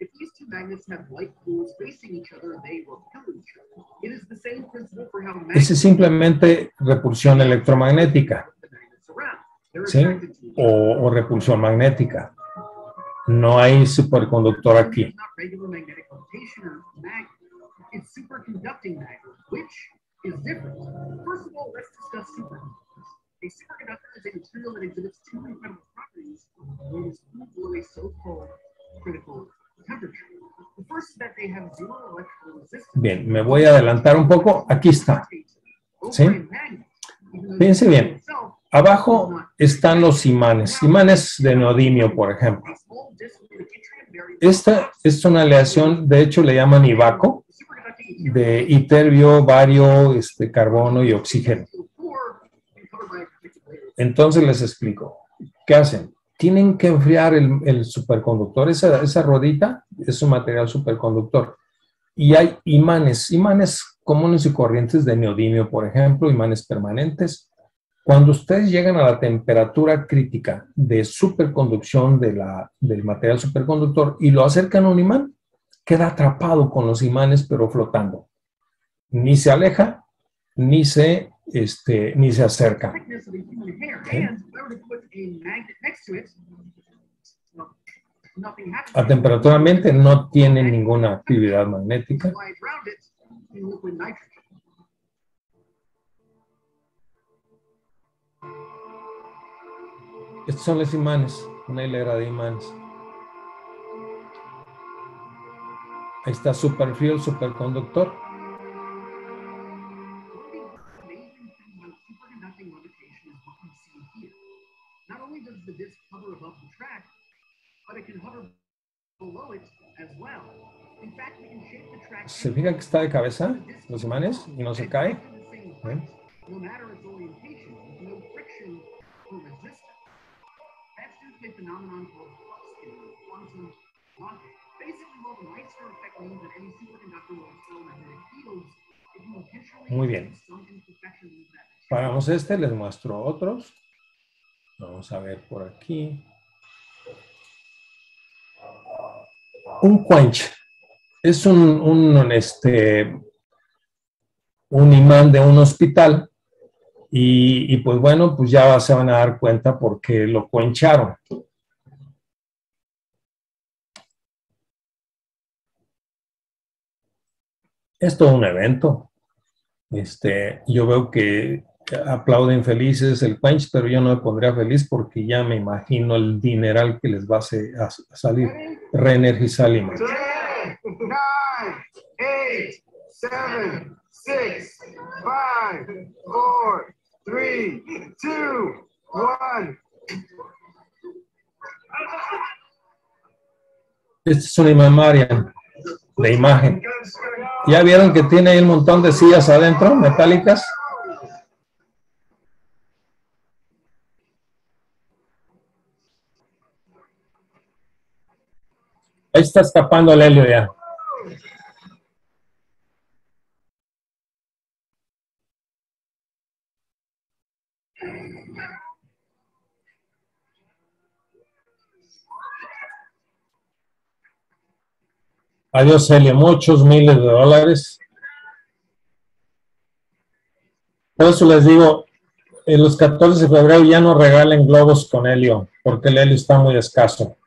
If these two magnets have like poles facing each other, they repel each other. It is the same principle for how Esa es simplemente repulsión electromagnética, ¿sí? O repulsión magnética. No hay superconductor aquí. It's superconducting magnet, which is different. First of all, let's discuss superconductors. A superconductor is a material that exhibits two incredible properties when it is cooled below a so-called critical temperature. The first is that they have zero electrical resistance. Bien, me voy a adelantar un poco. Aquí está. ¿Sí? Fíjense bien. Abajo están los imanes. Imanes de neodimio, por ejemplo. Esta es una aleación, de hecho le llaman Ivaco, de iterbio, bario, carbono y oxígeno. Entonces les explico. ¿Qué hacen? Tienen que enfriar el superconductor. Esa ruedita es un material superconductor. Y hay imanes comunes y corrientes de neodimio, por ejemplo, imanes permanentes. Cuando ustedes llegan a la temperatura crítica de superconducción del material superconductor y lo acercan a un imán, queda atrapado con los imanes, pero flotando. Ni se aleja, ni se acerca. ¿Sí? A temperatura ambiente no tiene ninguna actividad magnética. Estos son los imanes, una hilera de imanes. Ahí está súper frío el superconductor. ¿Se fijan que está de cabeza los imanes y no se cae? ¿Eh? Muy bien. Paramos les muestro otros. Vamos a ver por aquí. Un quench es un imán de un hospital y pues bueno, pues ya se van a dar cuenta porque lo quencharon. Es todo un evento. Yo veo que aplauden felices el quench, pero yo no me pondría feliz porque ya me imagino el dineral que les va a salir. Reenergizar el imán. 10, 9, 8, 7, 6, 5, 4, 3, 2, 1. Este es un imán Marian de imagen. ¿Ya vieron que tiene ahí un montón de sillas adentro, metálicas? Ahí está escapando el helio ya. Adiós, Helio, muchos miles de dólares. Por eso les digo, en los 14 de febrero ya no regalen globos con helio, porque el helio está muy escaso.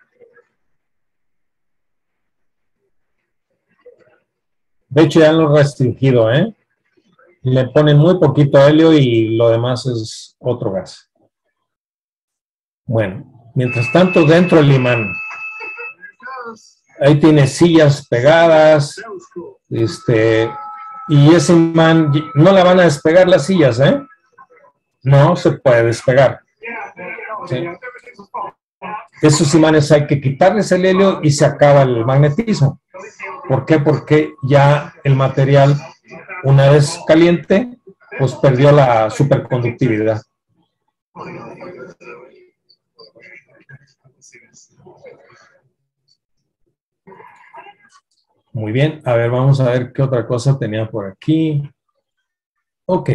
De hecho, ya lo han restringido, ¿eh? Le ponen muy poquito helio y lo demás es otro gas. Bueno, mientras tanto, dentro del imán, ahí tiene sillas pegadas, y ese imán, no la van a despegar las sillas, ¿eh? No se puede despegar. ¿Sí? Esos imanes hay que quitarles el helio y se acaba el magnetismo. ¿Por qué? Porque ya el material, una vez caliente, pues perdió la superconductividad. Muy bien, a ver, vamos a ver qué otra cosa tenía por aquí. Ok.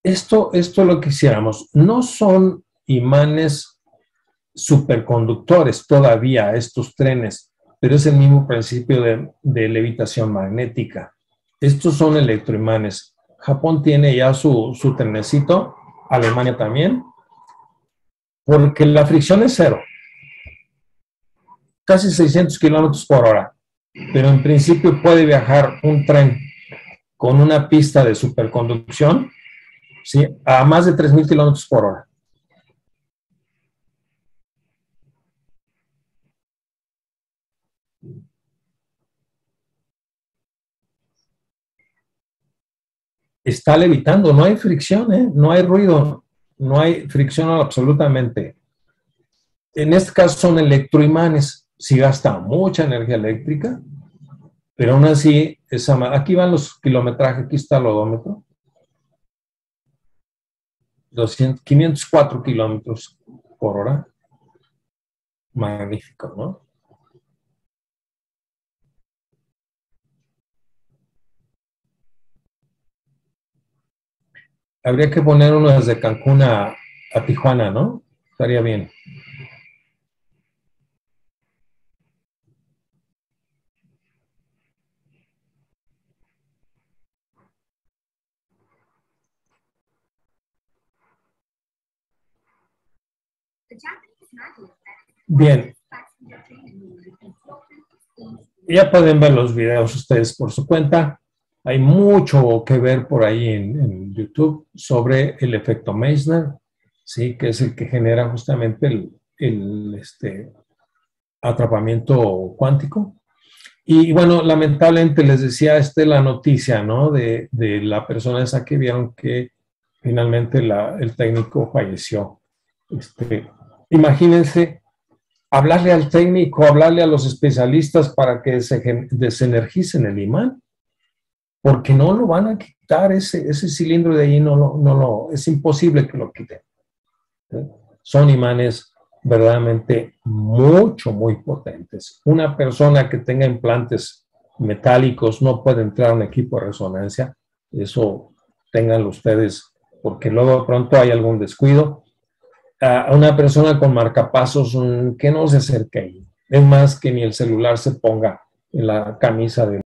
Esto es lo que quisiéramos. No son imanes superconductores todavía estos trenes, pero es el mismo principio de levitación magnética. Estos son electroimanes. Japón tiene ya su trenecito, Alemania también, porque la fricción es cero. Casi 600 kilómetros por hora, pero en principio puede viajar un tren con una pista de superconducción, ¿sí?, a más de 3,000 kilómetros por hora. Está levitando, no hay fricción, ¿eh? No hay ruido, no hay fricción absolutamente. En este caso son electroimanes. Sí gasta mucha energía eléctrica, pero aún así, aquí van los kilometrajes, aquí está el odómetro. 504 kilómetros por hora. Magnífico, ¿no? Habría que poner uno desde Cancún a Tijuana, ¿no? Estaría bien. Bien. Ya pueden ver los videos ustedes por su cuenta. Hay mucho que ver por ahí en YouTube sobre el efecto Meissner, ¿sí?, que es el que genera justamente el atrapamiento cuántico. Y bueno, lamentablemente les decía, la noticia, ¿no?, de la persona esa que vieron que finalmente el técnico falleció. Imagínense, hablarle al técnico, hablarle a los especialistas para que desenergicen el imán, porque no lo van a quitar, ese cilindro de ahí es imposible que lo quiten. ¿Sí? Son imanes verdaderamente muy potentes. Una persona que tenga implantes metálicos no puede entrar a un equipo de resonancia, eso ténganlo ustedes, porque luego de pronto hay algún descuido. A una persona con marcapasos que no se acerque ahí. Es más, que ni el celular se ponga en la camisa de